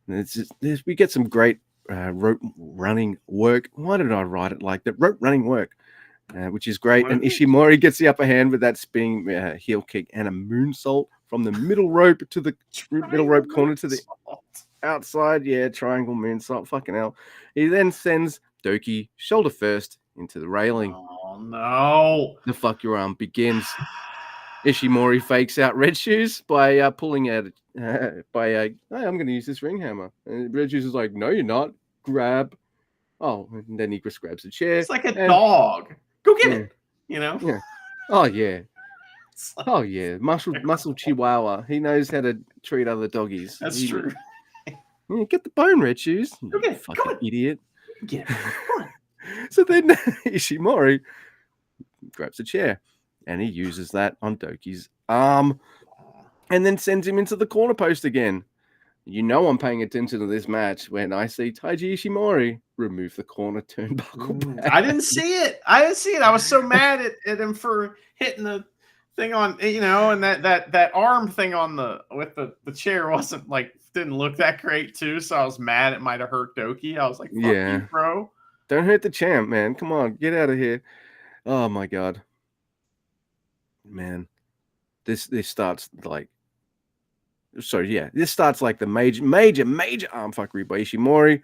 We get some great rope running work. Why did I write it like that? Rope running work. which is great. And Ishimori gets the upper hand with that spinning heel kick and a moonsault from the middle rope to the middle rope corner to the outside. Yeah, triangle moonsault. Fucking hell. He then sends Doki shoulder first into the railing. Oh, no. The fuck your arm begins. Ishimori fakes out Red Shoes by pulling out hey, I'm going to use this ring hammer. And Red Shoes is like, no, you're not. Grab. Oh, and then he just grabs a chair. It's like a dog. Go get it. Yeah. Oh, yeah. Oh, yeah. Muscle Chihuahua. He knows how to treat other doggies. That's true. Get the bone, Red Shoes. Go get it. Fucking idiot. Get it. Come on. So then Ishimori grabs a chair and he uses that on Doki's arm and then sends him into the corner post again. You know I'm paying attention to this match when I see Taiji Ishimori remove the corner turnbuckle pad. I didn't see it. I was so mad at him for hitting the thing on, and that arm thing on the chair wasn't didn't look that great too. So I was mad it might have hurt Doki. I was like, fuck you, bro. Don't hurt the champ, man. Come on, get out of here. Oh my god. Man. This starts like this starts like the major arm fuckery by Ishimori.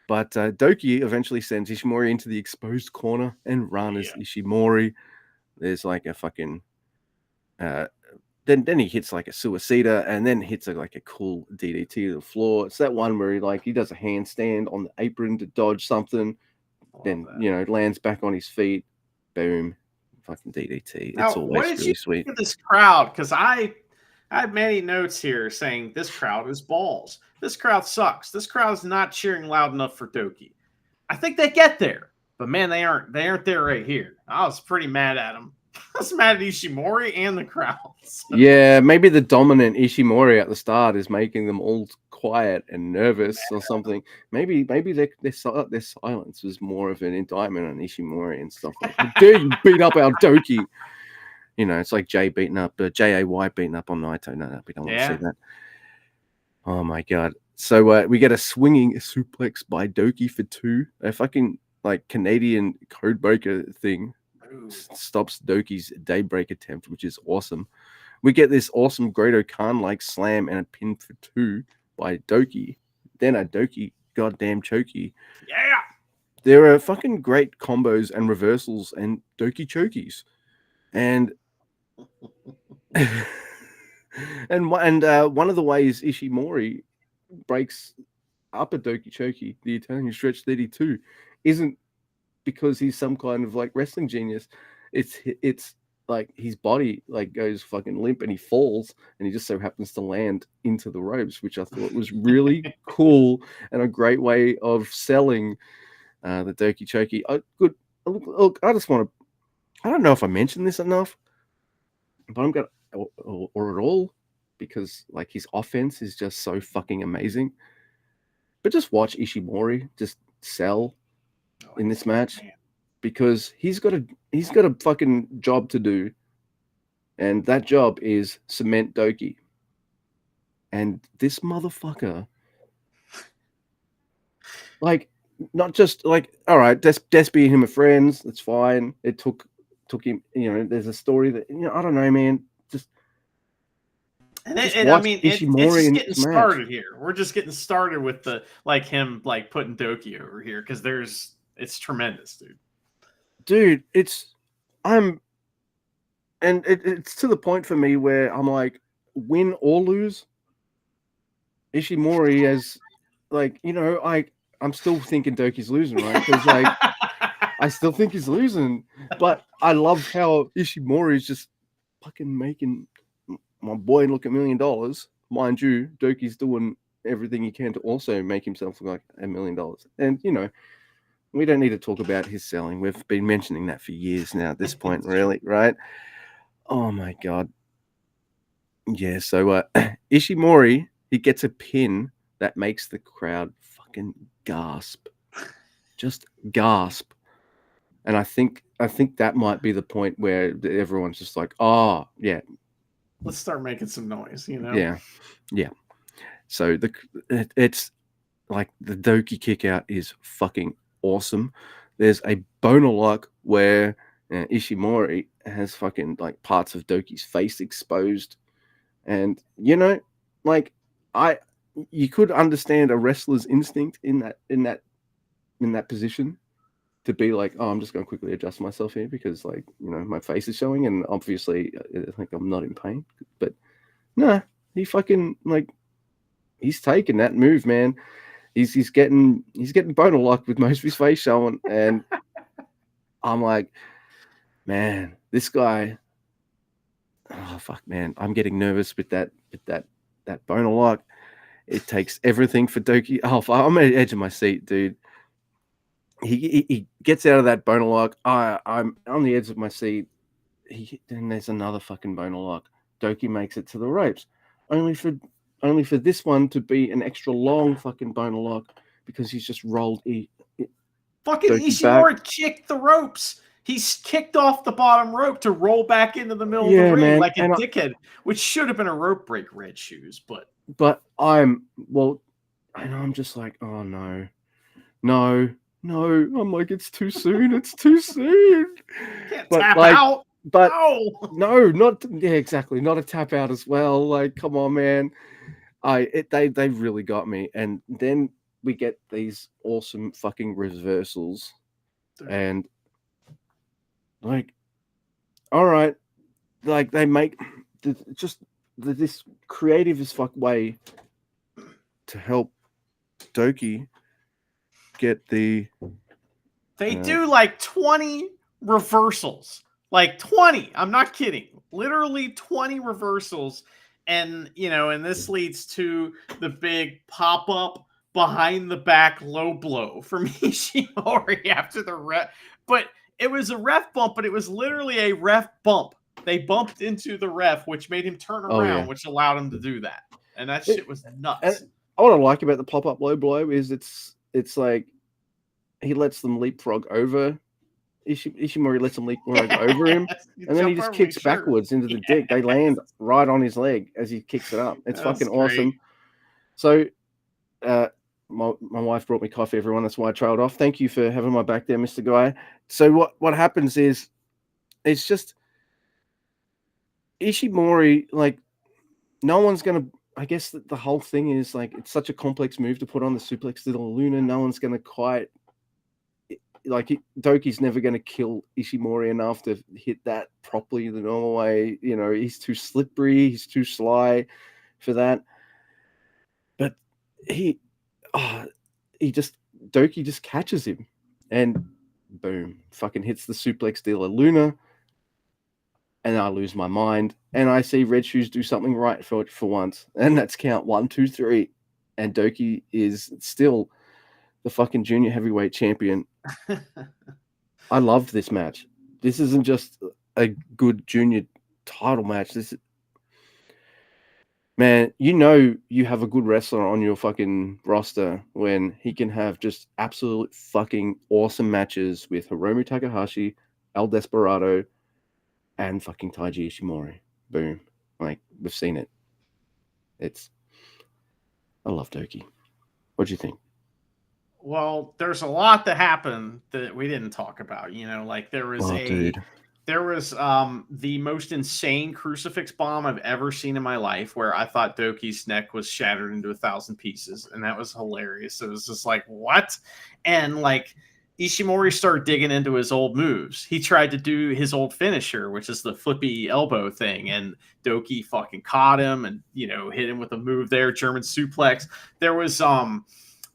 But Doki eventually sends Ishimori into the exposed corner and runs Ishimori. There's like a fucking then he hits like a suicida and then hits like a cool DDT to the floor. It's that one where he does a handstand on the apron to dodge something. Then lands back on his feet. Boom. Fucking DDT. Now, it's always really sweet. Look at this crowd, because I have many notes here saying this crowd is balls. This crowd sucks. This crowd is not cheering loud enough for Doki. I think they get there, but man, they aren't there right here. I was pretty mad at them. I was mad at Ishimori and the crowd. So. Yeah, maybe the dominant Ishimori at the start is making them all quiet and nervous or something. Maybe their silence was more of an indictment on Ishimori and stuff like that. Dare you beat up our Doki? It's like Jay beating up Jay beating up on Naito. No, we don't want to see that. Oh my god! So we get a swinging suplex by Doki for 2. A fucking Canadian codebreaker thing. Stops Doki's daybreak attempt, which is awesome. We get this awesome Great Khan slam and a pin for 2 by Doki. Then a Doki goddamn chokey. Yeah. There are fucking great combos and reversals and Doki chokies. And and one of the ways Ishimori breaks up a Doki chokey, the Italian stretch 32, isn't because he's some kind of wrestling genius. It's like his body goes fucking limp and he falls and he just so happens to land into the ropes, which I thought was really cool and a great way of selling the Doki chokey. Good. Look, I just want to. I don't know if I mentioned this enough, but I'm gonna or at all because his offense is just so fucking amazing. But just watch Ishimori just sell in this match because he's got a fucking job to do, and that job is cement Doki. And this motherfucker, not just all right, Despy and him are friends. That's fine. It took him. There's a story that I don't know, man. It's just getting started here. We're just getting started with the him putting Doki over here because it's tremendous, dude. It's to the point for me where I'm like, win or lose, Ishimori has I'm still thinking Doki's losing, right? Because I still think he's losing, but I love how Ishimori is just fucking making my boy look $1 million. Mind you, Doki's doing everything he can to also make himself look like $1 million. And we don't need to talk about his selling. We've been mentioning that for years now at this point, really, right? Oh my god. Yeah, so Ishimori, he gets a pin that makes the crowd fucking gasp. Just gasp. And I think that might be the point where everyone's just like, oh, yeah. Let's start making some noise, Yeah. So it's the Doki kick out is fucking awesome. There's a boner lock where Ishimori has fucking like parts of Doki's face exposed, and like you could understand a wrestler's instinct in that position to be like, oh, I'm just going to quickly adjust myself here because like my face is showing, and obviously I think I'm not in pain, but no, he fucking like he's taking that move, man. He's getting boner locked with most of his face showing, and I'm like, man, this guy. Oh fuck, man, I'm getting nervous with that boner lock. It takes everything for Doki. Oh, I'm at the edge of my seat, dude. He gets out of that boner lock. I'm on the edge of my seat. Then there's another fucking boner lock. Doki makes it to the ropes, only for this one to be an extra long fucking boner lock because he's just rolled. Fucking Doki Ishimori back. kicked the ropes. He's kicked off the bottom rope to roll back into the middle of the ring, man. like a dickhead, which should have been a rope break, Red Shoes. But I'm just like, oh no. I'm like, it's too soon. It's too soon. Can't tap out. But no, exactly. Not a tap out as well. Like, come on, man. They really got me. And then we get these awesome fucking reversals, and like, all right, like they make this creative as fuck way to help Doki get the. They do like 20 reversals, like 20. I'm not kidding. Literally 20 reversals. And, and this leads to the big pop up behind the back low blow from Ishimori after the ref. But it was a ref bump, but it was literally a ref bump. They bumped into the ref, which made him turn around, which allowed him to do that. And that shit was nuts. What I like about the pop up low blow is it's like he lets them leapfrog over. Ishimori lets them leapfrog over him, and then he just kicks backwards into the dick. They land right on his leg as he kicks it up. It's fucking awesome. So, my wife brought me coffee, everyone. That's why I trailed off. Thank you for having my back there, Mr. Guy. So what happens is, it's just Ishimori, like, no one's going to, I guess the whole thing is, like, it's such a complex move to put on the suplex to the Luna. No one's going to quite, like, Doki's never going to kill Ishimori enough to hit that properly the normal way. He's too slippery. He's too sly for that. But Doki just catches him, and boom, fucking hits the suplex dealer Luna, and I lose my mind, and I see Red Shoes do something right for once, and that's count 1, 2, 3, and Doki is still the fucking junior heavyweight champion. I loved this match. This isn't just a good junior title match. This is, man, you have a good wrestler on your fucking roster when he can have just absolute fucking awesome matches with Hiromu Takahashi, El Desperado, and fucking Taiji Ishimori. Boom. Like, we've seen it. I love Doki. What do you think? Well, there's a lot that happened that we didn't talk about. Like there was the most insane crucifix bomb I've ever seen in my life, where I thought Doki's neck was shattered into 1,000 pieces, and that was hilarious. It was just like, what? And like Ishimori started digging into his old moves. He tried to do his old finisher, which is the flippy elbow thing, and Doki fucking caught him and hit him with a move there, German suplex. There was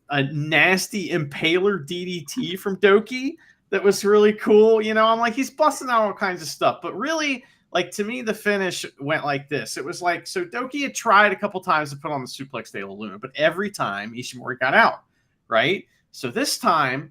a nasty impaler DDT from Doki that was really cool. I'm like, he's busting out all kinds of stuff, but really, like, to me, the finish went like this. It was like, so Doki had tried a couple times to put on the suplex de la Luna, but every time Ishimori got out, right? So this time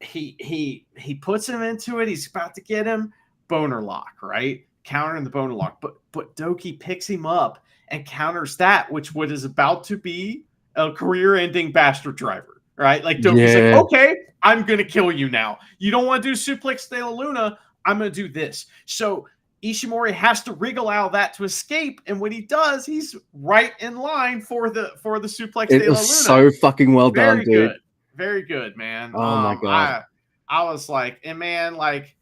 he puts him into it. He's about to get him, boner lock, right? Countering the boner lock, but Doki picks him up and counters that, which what is about to be a career-ending bastard driver, right? Like Doki's like, okay, I'm gonna kill you now. You don't want to do suplex de la Luna? I'm gonna do this. So Ishimori has to wriggle out of that to escape, and when he does, he's right in line for the suplex de la Luna. It was so fucking well done, dude. Very good, man. Oh my god. I was like, and man, like,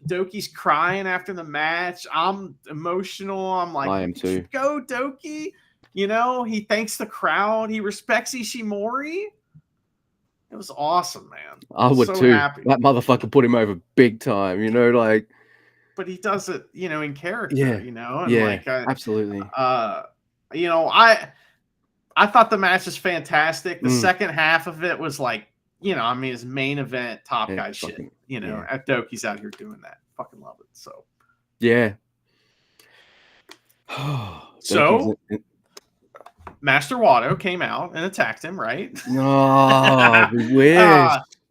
Doki's crying after the match. I'm emotional. I'm like, I am too. Go, Doki. You know, he thanks the crowd. He respects Ishimori. It was awesome, man. I would so too. happy. That motherfucker put him over big time, you know, like. But he does it, you know, in character, Yeah. you know, and Yeah, like, absolutely. You know, I thought the match was fantastic. The second half of it was like, you know, I mean, his main event, top guy shit. You know, at Doki's out here doing that. Fucking love it. So. Yeah. So, Master Watto came out and attacked him, right? No, wish.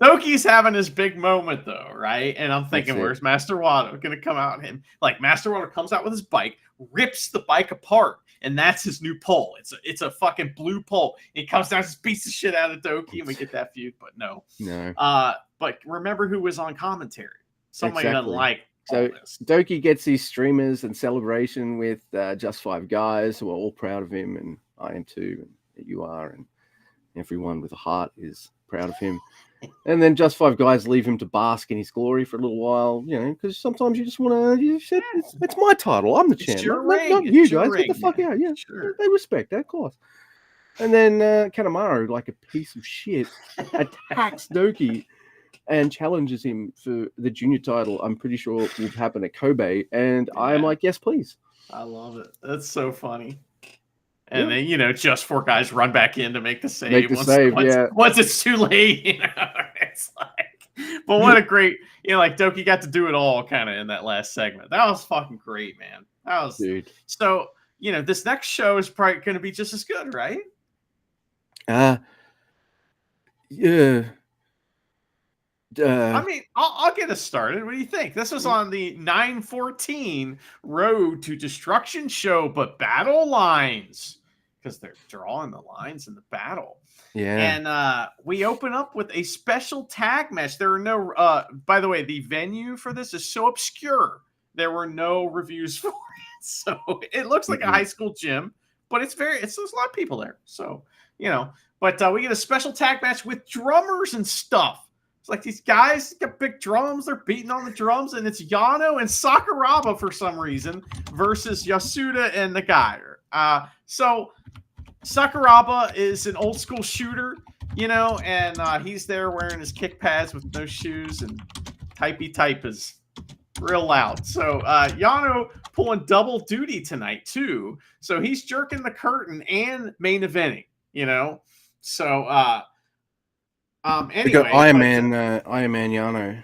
Doki's having his big moment though, right? And I'm thinking, That's it. where's Master Watto going to come out? And like Master Watto comes out with his bike, rips the bike apart, and that's his new pole. It's a fucking blue pole. He comes down, just beats the shit out of Doki, and we get that feud. But no. But remember who was on commentary? Somebody doesn't like. So Doki gets these streamers and celebration with Just Five Guys who are all proud of him, and I am too, and you are, and everyone with a heart is proud of him. And then Just Five Guys leave him to bask in his glory for a little while, you know, because sometimes you just want to. It's my title. I'm the champ. Not you guys. Get the fuck out. Yeah, sure. They respect that, of course. And then Kanemaru, like a piece of shit, attacks Doki and challenges him for the junior title. I'm pretty sure it will happen at Kobe. And I'm like, yes, please. I love it. That's so funny. And then, you know, Just Four Guys run back in to make the save. Once it's too late, you know, it's like, but what a great, you know, like Doki got to do it all kind of in that last segment. That was fucking great, man. That was, dude. So, you know, this next show is probably going to be just as good, right? Yeah. I mean, I'll get us started. What do you think? This was on the 9/14 Road to Destruction show, but battle lines, because they're drawing the lines in the battle. Yeah. And we open up with a special tag match. There are no, by the way, the venue for this is so obscure. There were no reviews for it. So it looks like a high school gym, but there's a lot of people there. So, you know, but we get a special tag match with drummers and stuff. Like these guys got big drums, they're beating on the drums, and it's Yano and Sakuraba for some reason versus Yasuda and the guy. So Sakuraba is an old school shooter, you know, and he's there wearing his kick pads with no shoes, and type is real loud. So Yano pulling double duty tonight too. So he's jerking the curtain and main eventing, you know. So anyway, Iron Man Yano.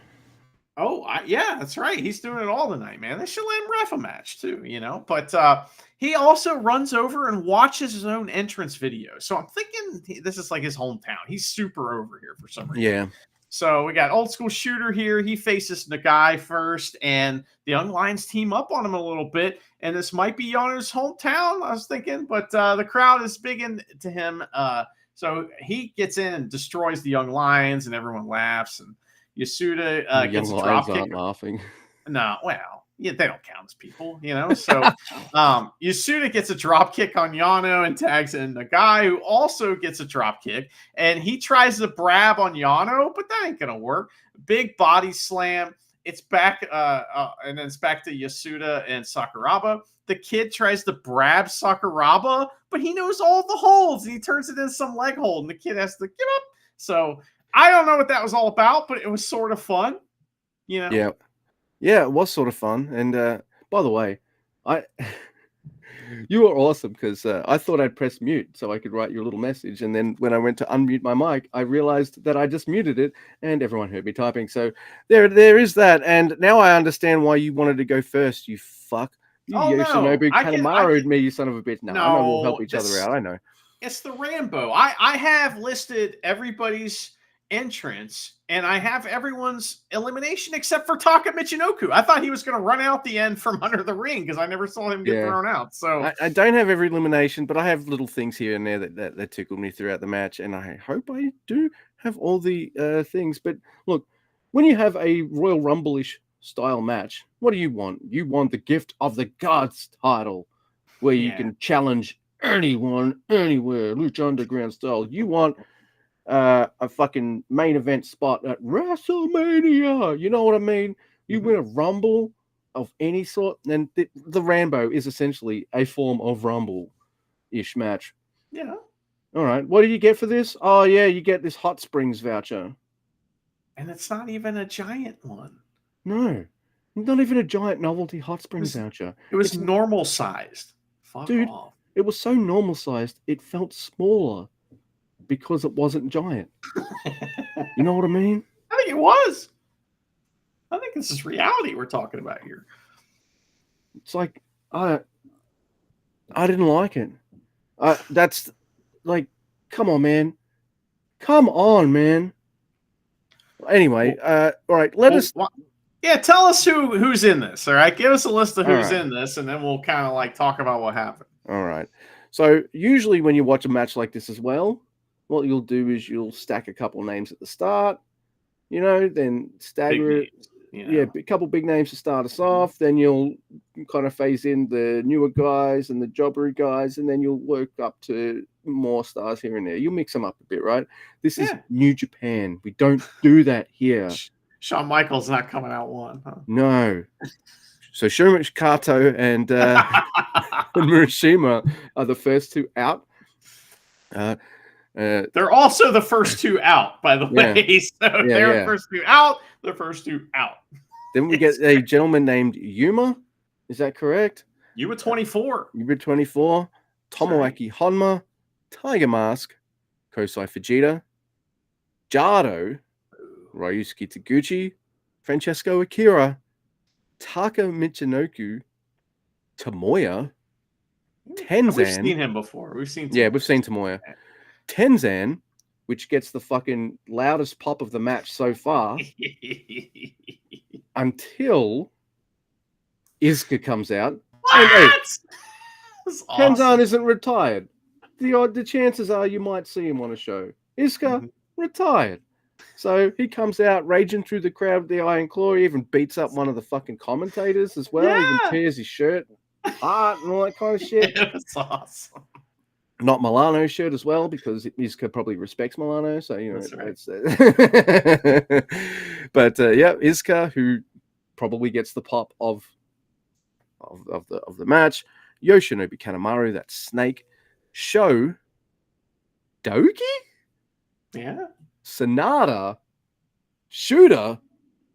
Oh, yeah, that's right. He's doing it all tonight, man. They should let him ref a match too, you know. But he also runs over and watches his own entrance video. So I'm thinking this is like his hometown. He's super over here for some reason. Yeah. So we got old school shooter here. He faces Nagai first, and the Young Lions team up on him a little bit. And this might be Yano's hometown, I was thinking, but the crowd is big into him. So he gets in and destroys the Young Lions, and everyone laughs. And Yasuda gets a drop kick. Laughing. No, well, yeah, they don't count as people, you know. So Yasuda gets a drop kick on Yano and tags in the guy who also gets a drop kick, and he tries to brab on Yano, but that ain't gonna work. Big body slam. It's back, and then it's back to Yasuda and Sakuraba. The kid tries to brab Sakuraba, but he knows all the holds, and he turns it into some leg hold, and the kid has to give up. So I don't know what that was all about, but it was sort of fun, you know? Yeah, it was sort of fun. And by the way, you were awesome, because I thought I'd press mute so I could write you a little message. And then when I went to unmute my mic, I realized that I just muted it and everyone heard me typing. So there is that. And now I understand why you wanted to go first, you fuck. You Yoshinobu Kanemaru'd me, you son of a bitch. No, I know we'll help each other out. I know. It's the Rambo. I have listed everybody's entrance, and I have everyone's elimination except for Taka Michinoku. I thought he was going to run out the end from under the ring because I never saw him get thrown out. So I don't have every elimination, but I have little things here and there that tickled me throughout the match, and I hope I do have all the things. But look, when you have a Royal Rumble-ish style match, what do you want? You want the gift of the gods title, where you can challenge anyone, anywhere, Lucha Underground style. You want a fucking main event spot at WrestleMania. You know what I mean? You win a Rumble of any sort, and the Rambo is essentially a form of Rumble-ish match. Yeah. All right. What do you get for this? Oh, yeah, you get this Hot Springs voucher. And it's not even a giant one. No, not even a giant novelty Hot Springs voucher. It was normal sized. Fuck off. It was so normal sized, it felt smaller because it wasn't giant. You know what I mean? I think it was. I think this is reality we're talking about here. It's like I didn't like it. That's like, come on, man. Come on, man. Anyway, all right. Yeah, tell us who's in this. All right, give us a list of who's in this, and then we'll kind of like talk about what happened. All right. So usually when you watch a match like this as well, what you'll do is you'll stack a couple names at the start, then stagger it. Yeah, a couple big names to start us off. Then you'll kind of phase in the newer guys and the jobbery guys, and then you'll work up to more stars here and there. You'll mix them up a bit, right? This is New Japan. We don't do that here. Shawn Michaels not coming out one, huh? No. So Shuma Kato and Murashima are the first two out. They're also the first two out, by the way. So they're the first two out. The first two out. Then we get a gentleman named Yuma. Is that correct? Yuma 24. Yuma 24. Tomoaki Honma. Tiger Mask. Kosai Fujita. Jado. Ryusuke Taguchi. Francesco Akira. Taka Michinoku. Tomoya. Tenzan. We've seen him before. We've seen Tomoya. Tenzan, which gets the fucking loudest pop of the match so far, until Izuka comes out. What? Hey, awesome. Tenzan isn't retired. The chances are you might see him on a show. Izuka retired. So he comes out raging through the crowd with the Iron Claw. He even beats up one of the fucking commentators as well. He even tears his shirt apart and all that kind of shit. It's awesome. Not Milano's shirt as well, because Izuka probably respects Milano. So, That's right. But Izuka, who probably gets the pop of the match. Yoshinobu Kanemaru, that Snake. Sho Doki? Yeah. Sonata, Shooter,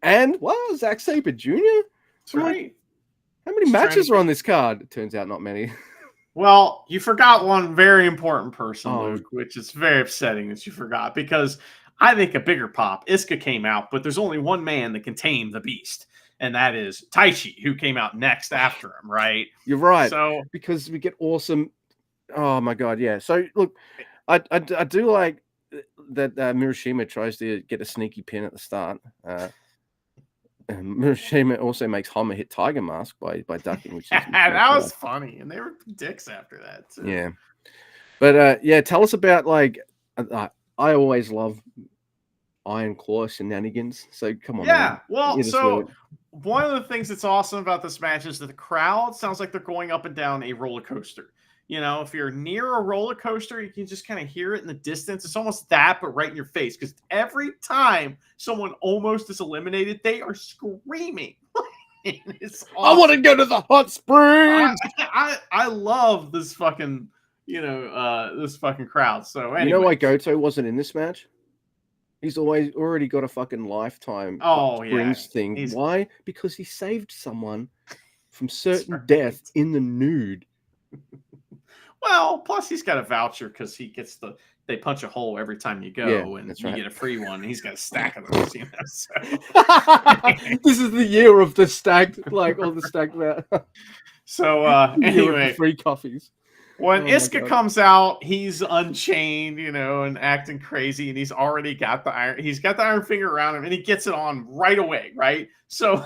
and Zack Sabre Jr.? That's right. How many matches are on this card? It turns out not many. Well, you forgot one very important person, Luke, which is very upsetting that you forgot, because I think a bigger pop. Izuka came out, but there's only one man that can tame the beast, and that is Taichi, who came out next after him, right? You're right. So because we get awesome. Oh my god, yeah. So look, I do like that Murashima tries to get a sneaky pin at the start. Murashima also makes Honma hit Tiger Mask by ducking, which is that was funny, and they were dicks after that too. Yeah, but tell us about I always love Iron Claw shenanigans. So come on, man. Well, so one of the things that's awesome about this match is that the crowd sounds like they're going up and down a roller coaster. If you're near a roller coaster, you can just kind of hear it in the distance. It's almost that, but right in your face. Because every time someone almost is eliminated, they are screaming. It's awesome. I want to go to the hot springs. I love this fucking, this fucking crowd. So anyway. You know why Goto wasn't in this match? He's already got a fucking lifetime springs thing. Why? Because he saved someone from certain death in the nude. Well, plus he's got a voucher because he gets they punch a hole every time you go, and you get a free one. And he's got a stack of those, So. This is the year of the stacked, all the stacked. So anyway, free coffees. When Izuka comes out, he's unchained, and acting crazy, and he's already got the iron. He's got the iron finger around him, and he gets it on right away, right? So.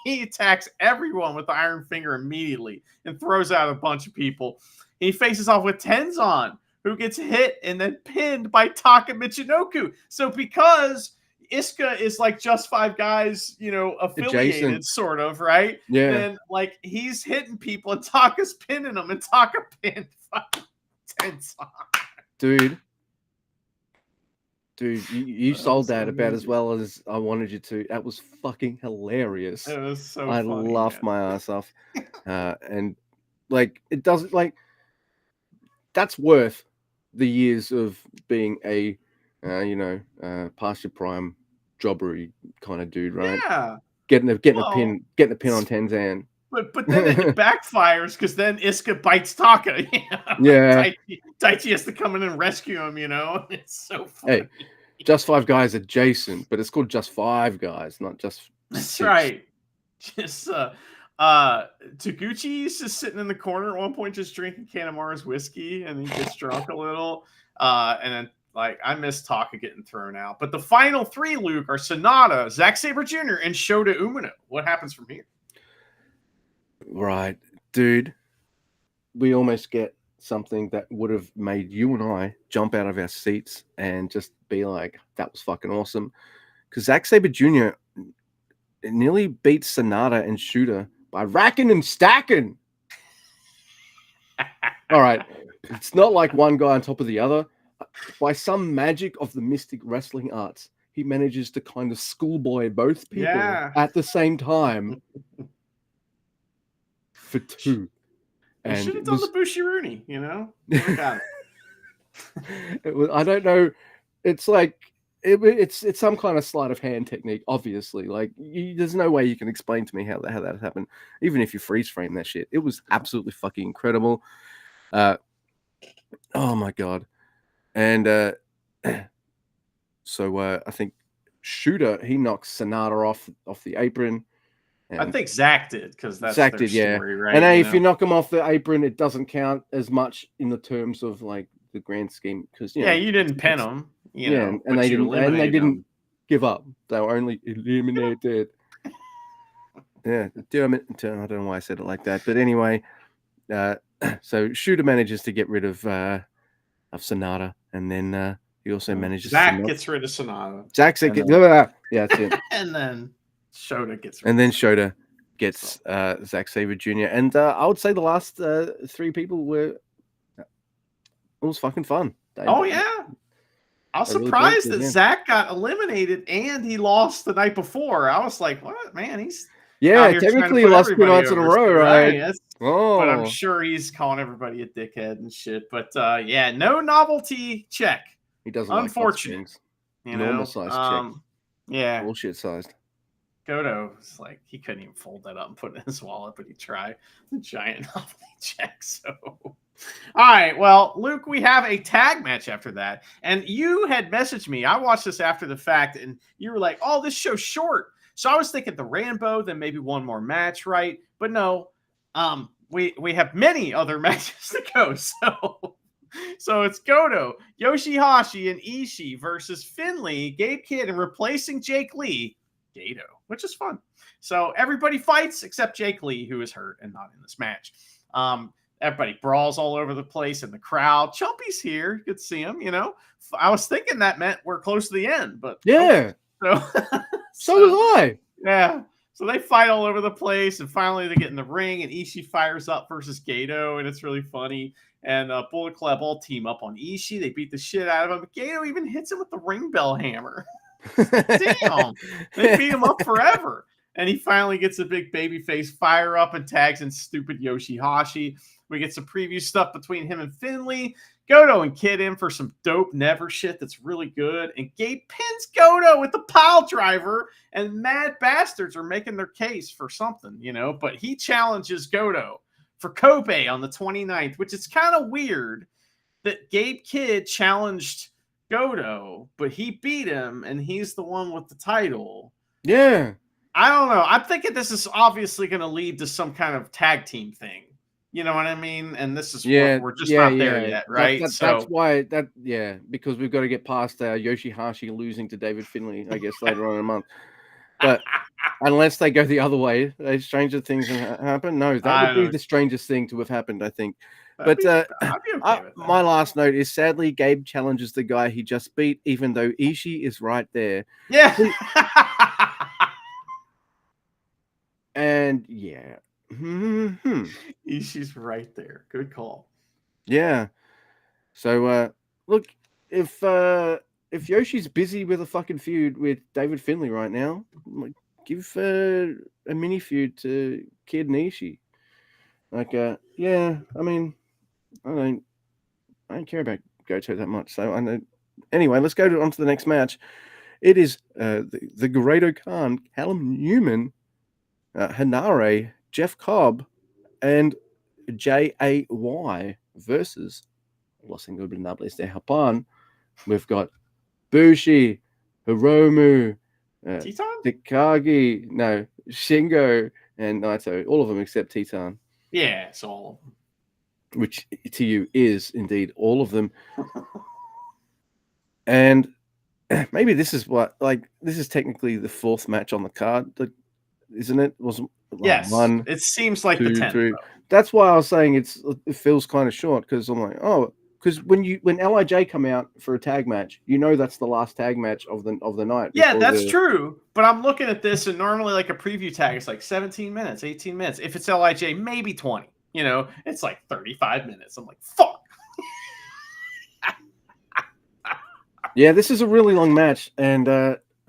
He attacks everyone with the iron finger immediately and throws out a bunch of people. He faces off with Tenzan, who gets hit and then pinned by Taka Michinoku. So because Izuka is like Just Five Guys, affiliated, adjacent. Sort of, right? Yeah. Then he's hitting people and Taka's pinning them, and Taka pinned fucking Tenzan. Dude. Dude, you That sold was that about as amazing. well as I wanted you to. That was fucking hilarious. It was so I funny, laughed man. my ass off. And like it doesn't like that's worth the years of being a past your prime jobbery kind of dude, right? Yeah. Getting a Well, pin on Tenzan. but then it backfires because then Iska bites Taka. Like Yeah. Taichi has to come in and rescue him. It's so Hey, funny. just five guys adjacent, but it's called just five guys, not just That's six. right. Just Taguchi's just sitting in the corner at one point, just drinking Kanemaru's whiskey, and he gets drunk a little. And then like I miss Taka getting thrown out. But the final three, Luke, are Sonata, Zack Sabre Jr., and Shota Umino. What happens from here? Right, dude. We almost get something that would have made you and I jump out of our seats and just be like, that was fucking awesome. Because Zack Sabre Jr. nearly beats Sonata and Shooter by racking and stacking. All right. It's not like one guy on top of the other. By some magic of the mystic wrestling arts, he manages to kind of schoolboy both people at the same time for two. They should have done the Bushiruni, Got it. I don't know. It's like it's some kind of sleight of hand technique. Obviously, like there's no way you can explain to me how that happened. Even if you freeze frame that shit, it was absolutely fucking incredible. Oh my god! And so I think Shooter he knocks Sonata off the apron. I think Zach did because that's Zach their did, yeah. story, right? And hey, if you knock him off the apron, it doesn't count as much in the terms of like the grand scheme because you didn't pin him, and they didn't give up. They were only eliminated. Yeah, damn it! I don't know why I said it like that, but anyway, so Shooter manages to get rid of Sonata, and then he also manages. Zach gets rid of Sonata. Zach yeah, that's it. And then Shota gets. And then Shota gets Zack Sabre Jr. And I would say the last three people were. It was fucking fun. Yeah. I was surprised that Zach got eliminated and he lost the night before. I was like, what, man? He's technically he lost 2 nights in a row, right? But I'm sure he's calling everybody a dickhead and shit. But no novelty check. He doesn't. Unfortunate. Like normal size check. Yeah. Bullshit sized. Goto's like he couldn't even fold that up and put it in his wallet, but he tried. The giant novelty check. So, all right. Well, Luke, we have a tag match after that, and you had messaged me. I watched this after the fact, and you were like, "Oh, this show's short." So I was thinking the Rambo, then maybe one more match, right? But no, we have many other matches to go. So it's Goto, Yoshihashi, and Ishii versus Finley, Gabe Kidd, and replacing Jake Lee, Gato, which is fun. So everybody fights except Jake Lee, who is hurt and not in this match. Everybody brawls all over the place in the crowd. Chumpy's here. You could see him, I was thinking that meant we're close to the end, but yeah. So was I. Yeah. So they fight all over the place, and finally they get in the ring, and Ishii fires up versus Gato, and it's really funny. And Bullet Club all team up on Ishii. They beat the shit out of him. But Gato even hits him with the ring bell hammer. Damn. They beat him up forever. And he finally gets a big baby face fire up and tags in stupid Yoshihashi. We get some preview stuff between him and Finley. Goto and Kid in for some dope Never shit that's really good. And Gabe pins Goto with the pile driver. And Mad Bastards are making their case for something, But he challenges Goto for Kobe on the 29th, which is kind of weird that Gabe Kidd challenged Goto, but he beat him, and he's the one with the title. Yeah. I don't know. I'm thinking this is obviously going to lead to some kind of tag team thing. You know what I mean? And this is what we're just not there yet, right? That's why because we've got to get past Yoshihashi losing to David Finley, I guess, later on in a month. But unless they go the other way, stranger things happen. No, that would be the strangest thing to have happened, I think. I'd be okay with that. My last note is sadly Gabe challenges the guy he just beat, even though Ishii is right there. Yeah. And yeah. Ishii's right there. Good call. Yeah. So look, if if Yoshi's busy with a fucking feud with David Finlay right now, like, give a mini feud to Kid Nishi. Like, yeah, I mean, I don't care about Goto that much. So I know. Anyway, let's go on to the next match. It is the Great Khan, Callum Newman, Hanare, Jeff Cobb, and JAY versus Los Ingobernables de Japan. We've got Bushi, Hiromu, Teton? Takagi, no, Shingo, and Naito. All of them except Titan. Yeah, it's all of them. Which to you is indeed all of them. And maybe this is this is technically the fourth match on the card, isn't it? Wasn't Yes, one? it seems like 2, the 10th. 3. That's why I was saying it feels kind of short, because I'm like, because when LIJ come out for a tag match, that's the last tag match of the night. Yeah, that's true. But I'm looking at this, and normally like a preview tag is like 17 minutes, 18 minutes. If it's LIJ, maybe 20. It's like 35 minutes. I'm like, fuck. Yeah, this is a really long match, and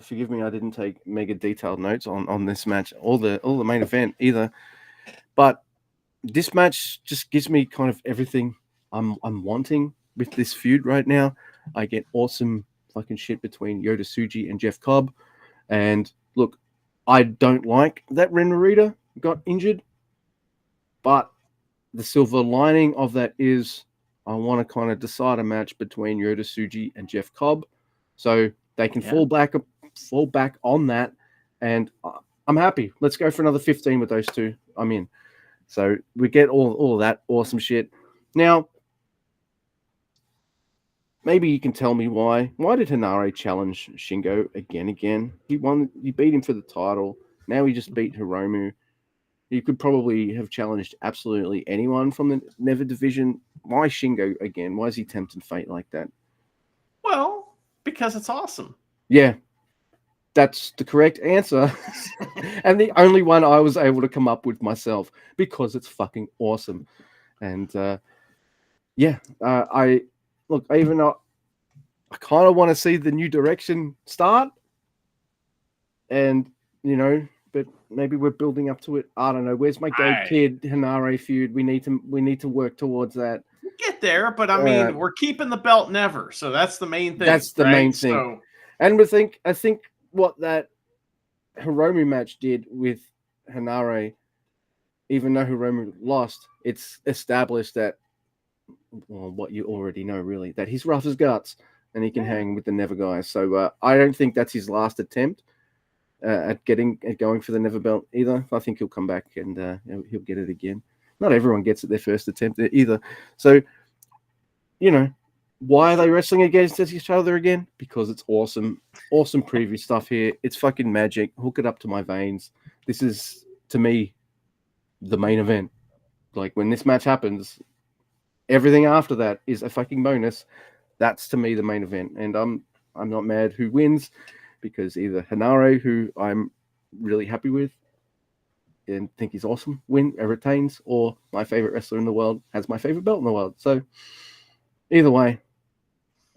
forgive me, I didn't take mega detailed notes on this match or the main event either. But this match just gives me kind of everything I'm wanting with this feud right now. I get awesome fucking shit between Yota Tsuji and Jeff Cobb. And look, I don't like that Ren Narita got injured, but the silver lining of that is I want to kind of decide a match between Yota Tsuji and Jeff Cobb, so they can fall back on that, and I'm happy. Let's go for another 15 with those two. I'm in. So we get all of that awesome shit. Now, maybe you can tell me why. Why did Hanare challenge Shingo again? He won. He beat him for the title. Now he just beat Hiromu. He could probably have challenged absolutely anyone from the Never division. Why Shingo again? Why is he tempting fate like that? Well, because it's awesome. Yeah, that's the correct answer. And the only one I was able to come up with myself, because it's fucking awesome. And I kind of want to see the new direction start. And, but maybe we're building up to it. I don't know. Where's my Go Kid Hanare feud? We need to work towards that. We'll get there, but I mean, we're keeping the belt never. So that's the main thing. That's the main thing. So, and I think what that Hiromu match did with Hanare, even though Hiromu lost, it's established that, well, what you already know, really, that he's rough as guts and he can hang with the Never guys. So I don't think that's his last attempt at going for the Never belt either. I think he'll come back and he'll get it again. Not everyone gets it their first attempt either. So, why are they wrestling against each other again? Because it's awesome. Awesome preview stuff here. It's fucking magic. Hook it up to my veins. This is, to me, the main event. Like, when this match happens, everything after that is a fucking bonus. That's, to me, the main event. And I'm not mad who wins, because either Hanare, who I'm really happy with and think he's awesome, retains, or my favorite wrestler in the world has my favorite belt in the world. So either way,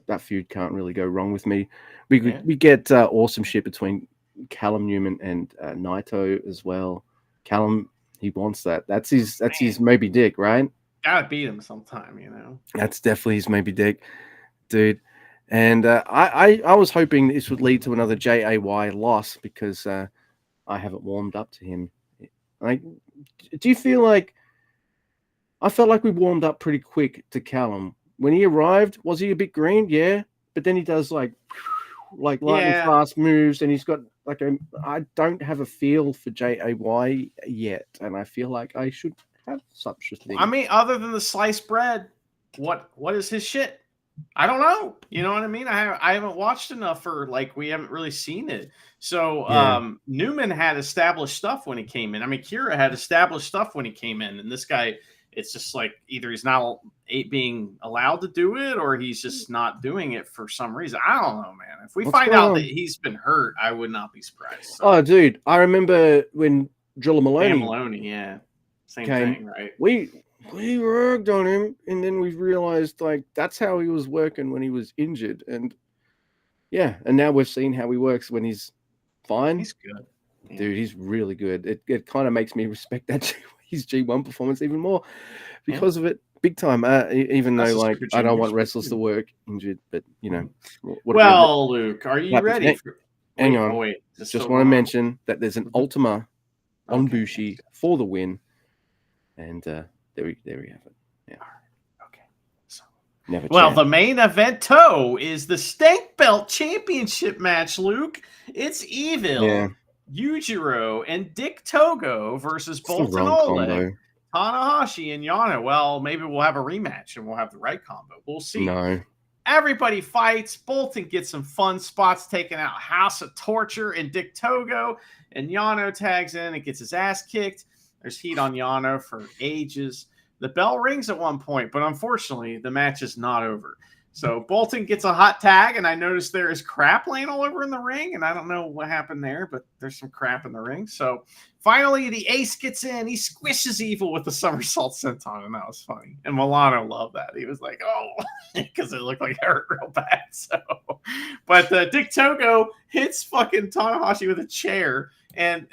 that feud can't really go wrong with me. We get awesome shit between Callum Newman and Naito as well. Callum, he wants that. That's his Moby Dick, right? Gotta beat him sometime, That's definitely his Moby Dick, dude. And I was hoping this would lead to another JAY loss, because I haven't warmed up to him. Like, do you feel like I felt like we warmed up pretty quick to Callum when he arrived? Was he a bit green? Yeah, but then he does like lightning fast moves, and he's got I don't have a feel for JAY yet, and I feel like I should have such a thing. I mean, other than the sliced bread, what is his shit? I don't know. You know what I mean? I haven't watched enough, or we haven't really seen it. So Newman had established stuff when he came in. I mean, Kira had established stuff when he came in, and this guy, it's just like either he's not being allowed to do it, or he's just not doing it for some reason. I don't know, man. If we find out that he's been hurt, I would not be surprised. So. Oh, dude, I remember when Drilla Maloney, same thing, right? We worked on him, and then we realized that's how he was working when he was injured. And Yeah, and now we've seen how he works when he's fine. He's good. Yeah. Dude, he's really good. It kind of makes me respect that his G1 performance even more because of it, big time. Even That's though, a like, Super I don't Junior want sport, wrestlers to too. work injured, but you know, what Well, Luke, are you happens? ready for? Hang Wait, on, wait. Is it just still want to going on? mention that there's an Mhm. Ultima on Okay, Bushi yes. for the win, and there we have it. Yeah, Okay. So, never. well, Champ. the main event is the Stank Belt Championship match, Luke. It's Evil, Yeah, Yujiro, and Dick Togo versus it's the Bolton wrong Oleg, combo. Tanahashi, and Yano. Well, maybe we'll have a rematch and we'll have the right combo. We'll see. No, Everybody fights. Bolton gets some fun spots taken out. House of Torture and Dick Togo. And Yano tags in and gets his ass kicked. There's heat on Yano for ages. The bell rings at one point, but unfortunately, the match is not over. So Bolton gets a hot tag, and I noticed there is crap laying all over in the ring, and I don't know what happened there, but there's some crap in the ring. So finally, the ace gets in. He squishes Evil with the somersault senton, and that was funny. And Milano loved that. He was like, oh, because it looked like it hurt real bad. So, but Dick Togo hits fucking Tanahashi with a chair, and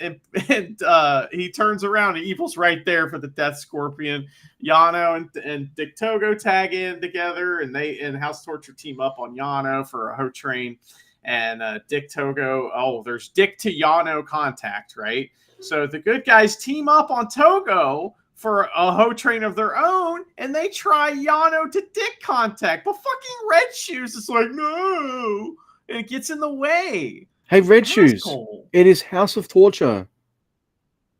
he turns around, and Evil's right there for the Death Scorpion. Yano and Dick Togo tag in together, and they and House Torture team up on Yano for a Ho Train. And Dick Togo, there's Dick to Yano contact, right? So the good guys team up on Togo for a Ho Train of their own, and they try Yano to Dick contact. But fucking Red Shoes is like, no, and it gets in the way. hey, Red Shoes, Asshole. it is House of Torture.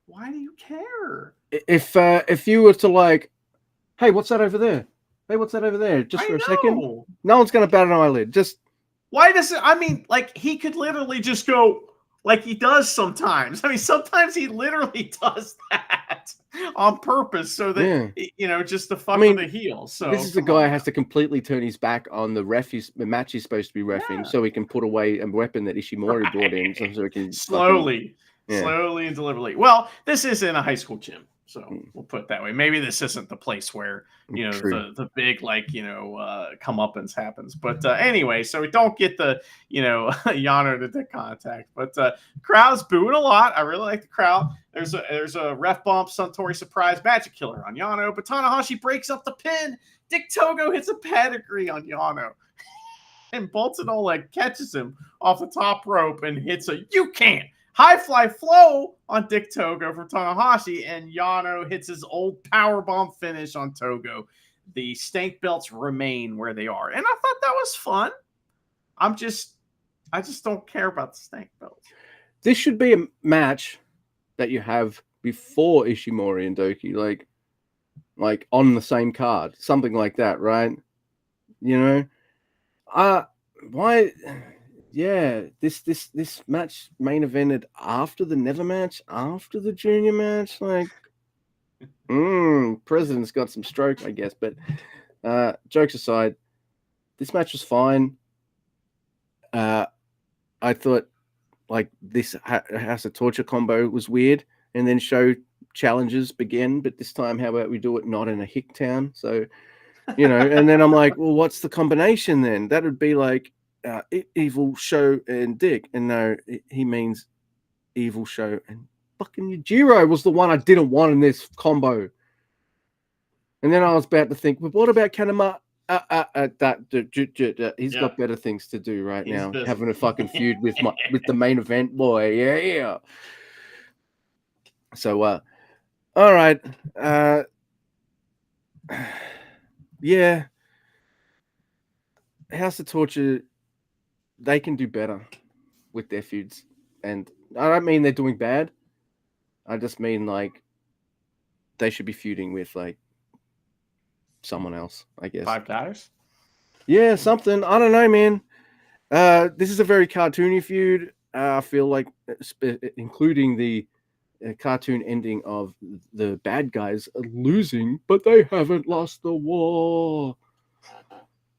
Why do you care? If you were to like, hey, what's that over there? Hey, what's that over there? Just for a second, no one's gonna bat an eyelid. Just why does it? I mean, like he could literally just go like he does sometimes. I mean, sometimes he literally does that on purpose so that just to fuck with the heel. So this is the guy who has to completely turn his back on the match he's supposed to be reffing, so he can put away a weapon that Ishimori brought in, so he can slowly and deliberately. Well, this is in a high school gym, so we'll put it that way. Maybe this isn't the place where the big comeuppance happens. But anyway, so we don't get the Yano to the contact, but crowd's booing a lot. I really like the crowd. There's a ref bump, Suntory surprise magic killer on Yano, but Tanahashi breaks up the pin. Dick Togo hits a pedigree on Yano. And Bolton Oleg catches him off the top rope and hits a you can't high fly flow on Dick Togo from Tanahashi, and Yano hits his old powerbomb finish on Togo. The stank belts remain where they are, and I thought that was fun. I just don't care about the stank belts. This should be a match that you have before Ishimori and Doki, like on the same card, something like that, right? Why? Yeah, this match main evented after the Never match, after the Junior match. Like, President's got some stroke, I guess. But jokes aside, this match was fine. I thought like this House of Torture combo was weird, and then show challenges begin. But this time, how about we do it not in a hick town? So, and then I'm like, well, what's the combination then? That would be like Evil Show and Dick. And no, he means Evil Show and fucking Yujiro was the one I didn't want in this combo. And then I was about to think, well, what about Kanema? He's got better things to do right now. Busy. Having a fucking feud with the main event boy. Yeah. So, all right. Yeah. House of Torture, they can do better with their feuds. And I don't mean they're doing bad. I just mean like they should be feuding with like someone else, I guess. $5? Yeah, something. I don't know, man. This is a very cartoony feud. I feel like, including the cartoon ending of the bad guys losing, but they haven't lost the war.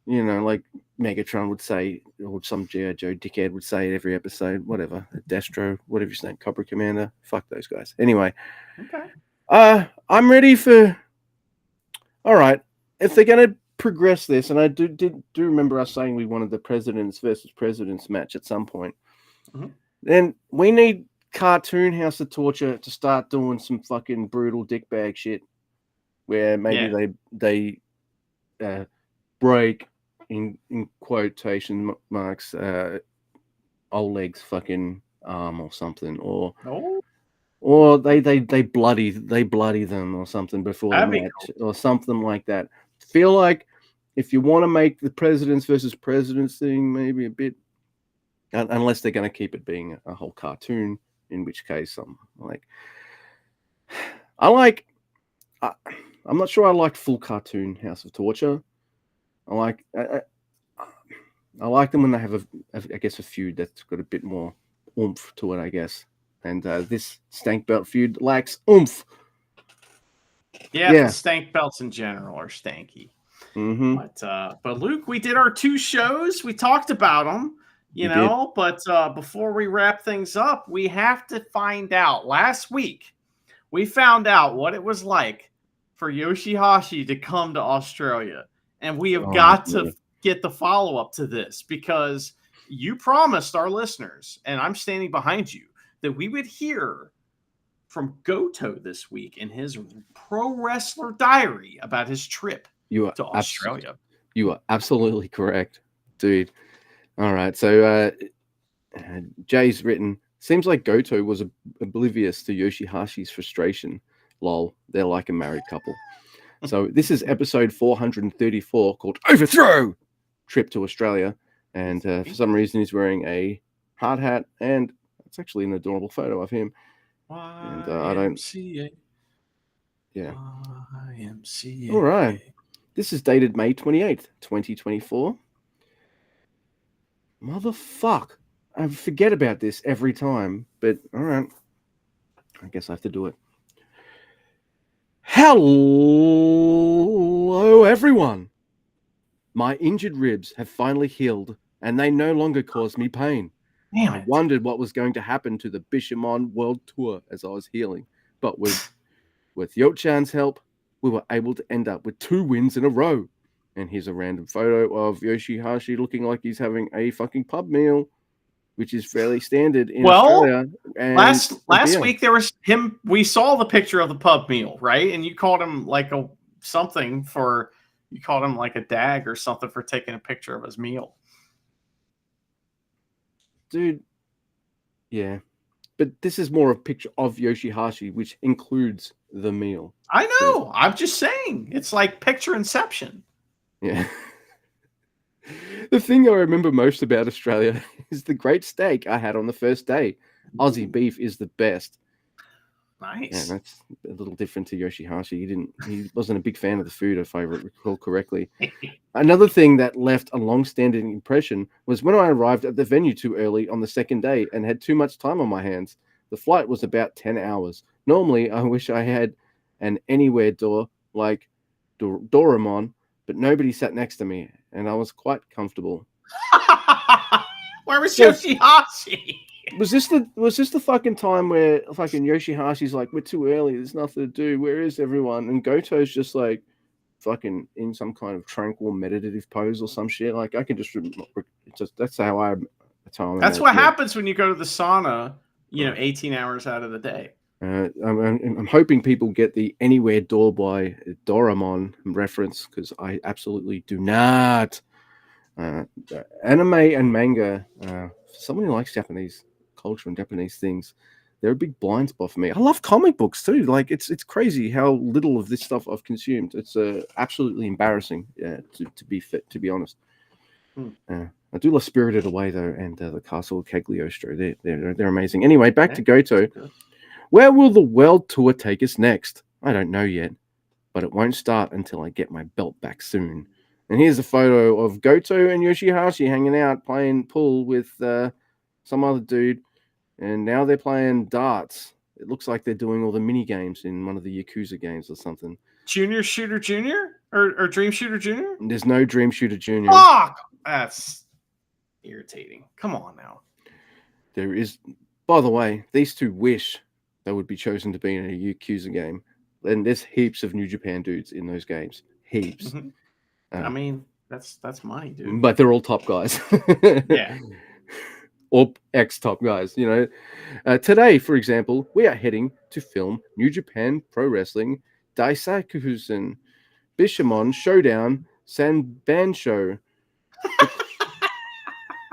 Like Megatron would say, or some G.I. Joe dickhead would say every episode, whatever. Destro, whatever his name, Cobra Commander. Fuck those guys. Anyway. Okay. I'm ready for... All right. If they're going to progress this, and I do remember us saying we wanted the presidents versus presidents match at some point. Mhm. Then we need Cartoon House of Torture to start doing some fucking brutal dickbag shit, where maybe they break in quotation marks Oleg's fucking arm or something, or they bloody them or something before the That'd be match or something like that. Feel like if you want to make the presidents versus presidents thing maybe a bit, unless they're going to keep it being a whole cartoon, in which case I'm not sure I like full cartoon House of Torture. I like them when they have I guess a feud that's got a bit more oomph to it, I guess. And this stank belt feud lacks oomph. Yeah, the stank belts in general are stanky. Mm-hmm. But Luke, we did our 2 shows. We talked about them, you know. But before we wrap things up, we have to find out. Last week, we found out what it was like for Yoshihashi to come to Australia, and we have got to get the follow up to this because you promised our listeners, and I'm standing behind you, that we would hear from Goto this week in his pro wrestler diary about his trip to Australia. You are absolutely correct, dude. All right, so Jay's written, seems like Goto was oblivious to Yoshihashi's frustration. Lol, they're like a married couple. So this is episode 434 called Overthrow! Trip to Australia. And for some reason he's wearing a hard hat, and it's actually an adorable photo of him. And I don't. Yeah. YMCA. All right. This is dated May 28th, 2024. Motherfuck. I forget about this every time, but all right. I guess I have to do it. Hello, everyone. My injured ribs have finally healed, and they no longer cause me pain. I wondered what was going to happen to the Bishamon World Tour as I was healing, but with Yo-chan's help, we were able to end up with 2 wins in a row. And here's a random photo of Yoshihashi looking like he's having a fucking pub meal, which is fairly standard in Australia. And last week there was him. We saw the picture of the pub meal, right? And you called him like you called him like a dag or something for taking a picture of his meal. Dude, yeah. But this is more a picture of Yoshihashi, which includes the meal. I know. I'm just saying. It's like picture inception. Yeah. The thing I remember most about Australia is the great steak I had on the first day. Aussie beef is the best. Nice. Yeah, that's a little different to Yoshihashi. He wasn't a big fan of the food, if I recall correctly. Another thing that left a long-standing impression was when I arrived at the venue too early on the second day and had too much time on my hands. The flight was about 10 hours. Normally, I wish I had an anywhere door like Doraemon, but nobody sat next to me, and I was quite comfortable. Where was Yoshihashi? Was this the fucking time where fucking Yoshihashi's like, we're too early, there's nothing to do, where is everyone? And Goto's just like fucking in some kind of tranquil meditative pose or some shit. Like I can just that's how that's what happens when you go to the sauna, 18 hours out of the day. I'm hoping people get the Anywhere Door by Doraemon reference, because I absolutely do not. Anime and manga, for someone who likes Japanese culture and Japanese things, they're a big blind spot for me. I love comic books too. Like it's crazy how little of this stuff I've consumed. It's absolutely embarrassing, to be honest. I do love Spirited Away though, and the Castle of Cagliostro. They're amazing. Anyway, back to Goto. Where will the world tour take us next? I don't know yet, but it won't start until I get my belt back soon. And here's a photo of Goto and Yoshihashi hanging out, playing pool with some other dude. And now they're playing darts. It looks like they're doing all the mini games in one of the Yakuza games or something. Junior Shooter Junior? Or Dream Shooter Junior? There's no Dream Shooter Junior. Fuck! That's irritating. Come on now. There is... By the way, these two wish they would be chosen to be in a Yakuza game. And there's heaps of New Japan dudes in those games. Heaps. Mm-hmm. I mean, that's money, dude. But they're all top guys. Yeah. Or ex-top guys, you know. Today, for example, we are heading to film New Japan Pro Wrestling Daisakusen Bishamon Showdown Sanbansho.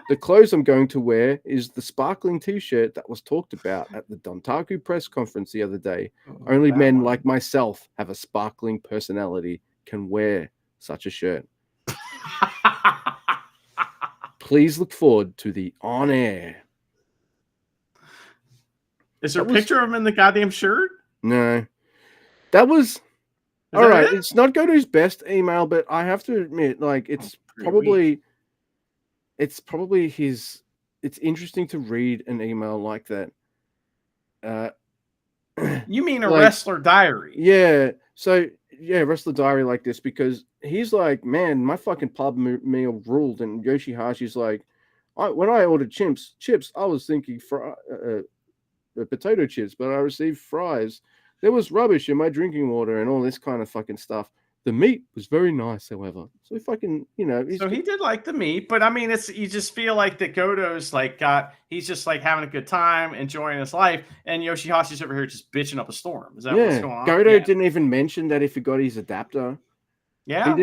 The clothes I'm going to wear is the sparkling t-shirt that was talked about at the Dontaku press conference the other day. Only that men one. like myself have a sparkling personality, can wear such a shirt. Please look forward to the on-air. Is there a picture of him in the goddamn shirt? No. That was... All right, it's not Goto's best email, but I have to admit, like, it's probably his... It's interesting to read an email like that. You mean a wrestler diary? Yeah. So, yeah, wrestler diary like this, because he's like, man, my fucking pub meal ruled. And Yoshihashi's like, when I ordered chips, I was thinking potato chips, but I received fries. There was rubbish in my drinking water and all this kind of fucking stuff. The meat was very nice, however. So fucking, you know. So he did like the meat, but I mean, you just feel like that Goto's like he's just like having a good time, enjoying his life, and Yoshihashi's over here just bitching up a storm. Is that what's going on? Goto didn't even mention that he forgot his adapter. Yeah,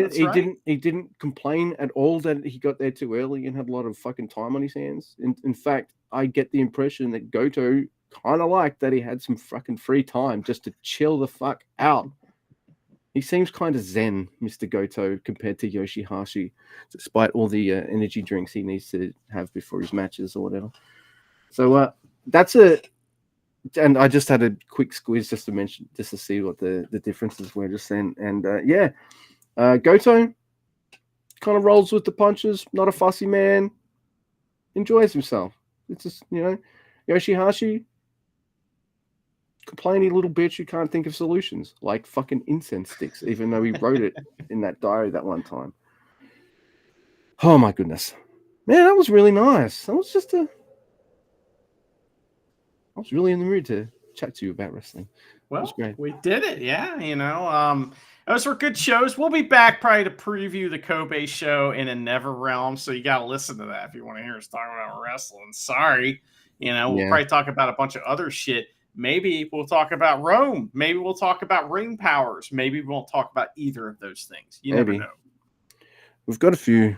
he didn't complain at all that he got there too early and had a lot of fucking time on his hands. In fact, I get the impression that Goto kind of liked that he had some fucking free time just to chill the fuck out. He seems kind of zen, Mr. Goto, compared to Yoshihashi, despite all the energy drinks he needs to have before his matches or whatever. So that's it. And I just had a quick squeeze just to see what the differences were just then. And Goto kind of rolls with the punches, not a fussy man, enjoys himself. It's just, you know, Yoshihashi, complaining little bitch who can't think of solutions, like fucking incense sticks, even though he wrote it in that diary that one time. Oh my goodness. Man, that was really nice. I was really in the mood to chat to you about wrestling. Well, we did it. Yeah, you know, those were good shows. We'll be back probably to preview the Kobe show in a Never Realm, so you got to listen to that if you want to hear us talk about wrestling. Sorry, you know, we'll probably talk about a bunch of other shit. Maybe we'll talk about Rome. Maybe we'll talk about ring powers. Maybe we won't talk about either of those things. You never know. We've got a few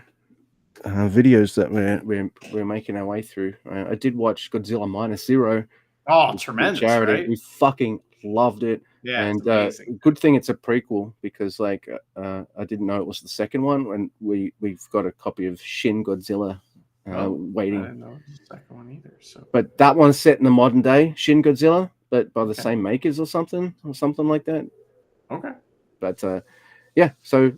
videos that we're making our way through. I did watch Godzilla Minus Zero. Oh, tremendous! Charity. Right? We fucking loved it. Yeah, and amazing. Good thing it's a prequel, because like I didn't know it was the second one, and we've got a copy of Shin Godzilla waiting. I didn't know it was the second one either. So, but that one's set in the modern day, Shin Godzilla, but by the same makers or something like that. Okay. But yeah, so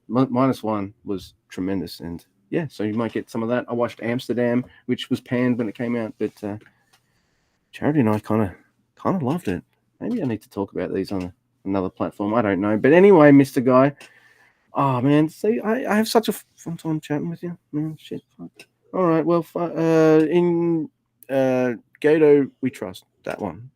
-1 was tremendous, and yeah, so you might get some of that. I watched Amsterdam, which was panned when it came out, but Charity and I kind of loved it. Maybe I need to talk about these on another platform. I don't know. But anyway, Mr. Guy. Oh, man. See, I have such a fun time chatting with you. Man, shit. Fuck. All right. Well, in Gato, we trust that one.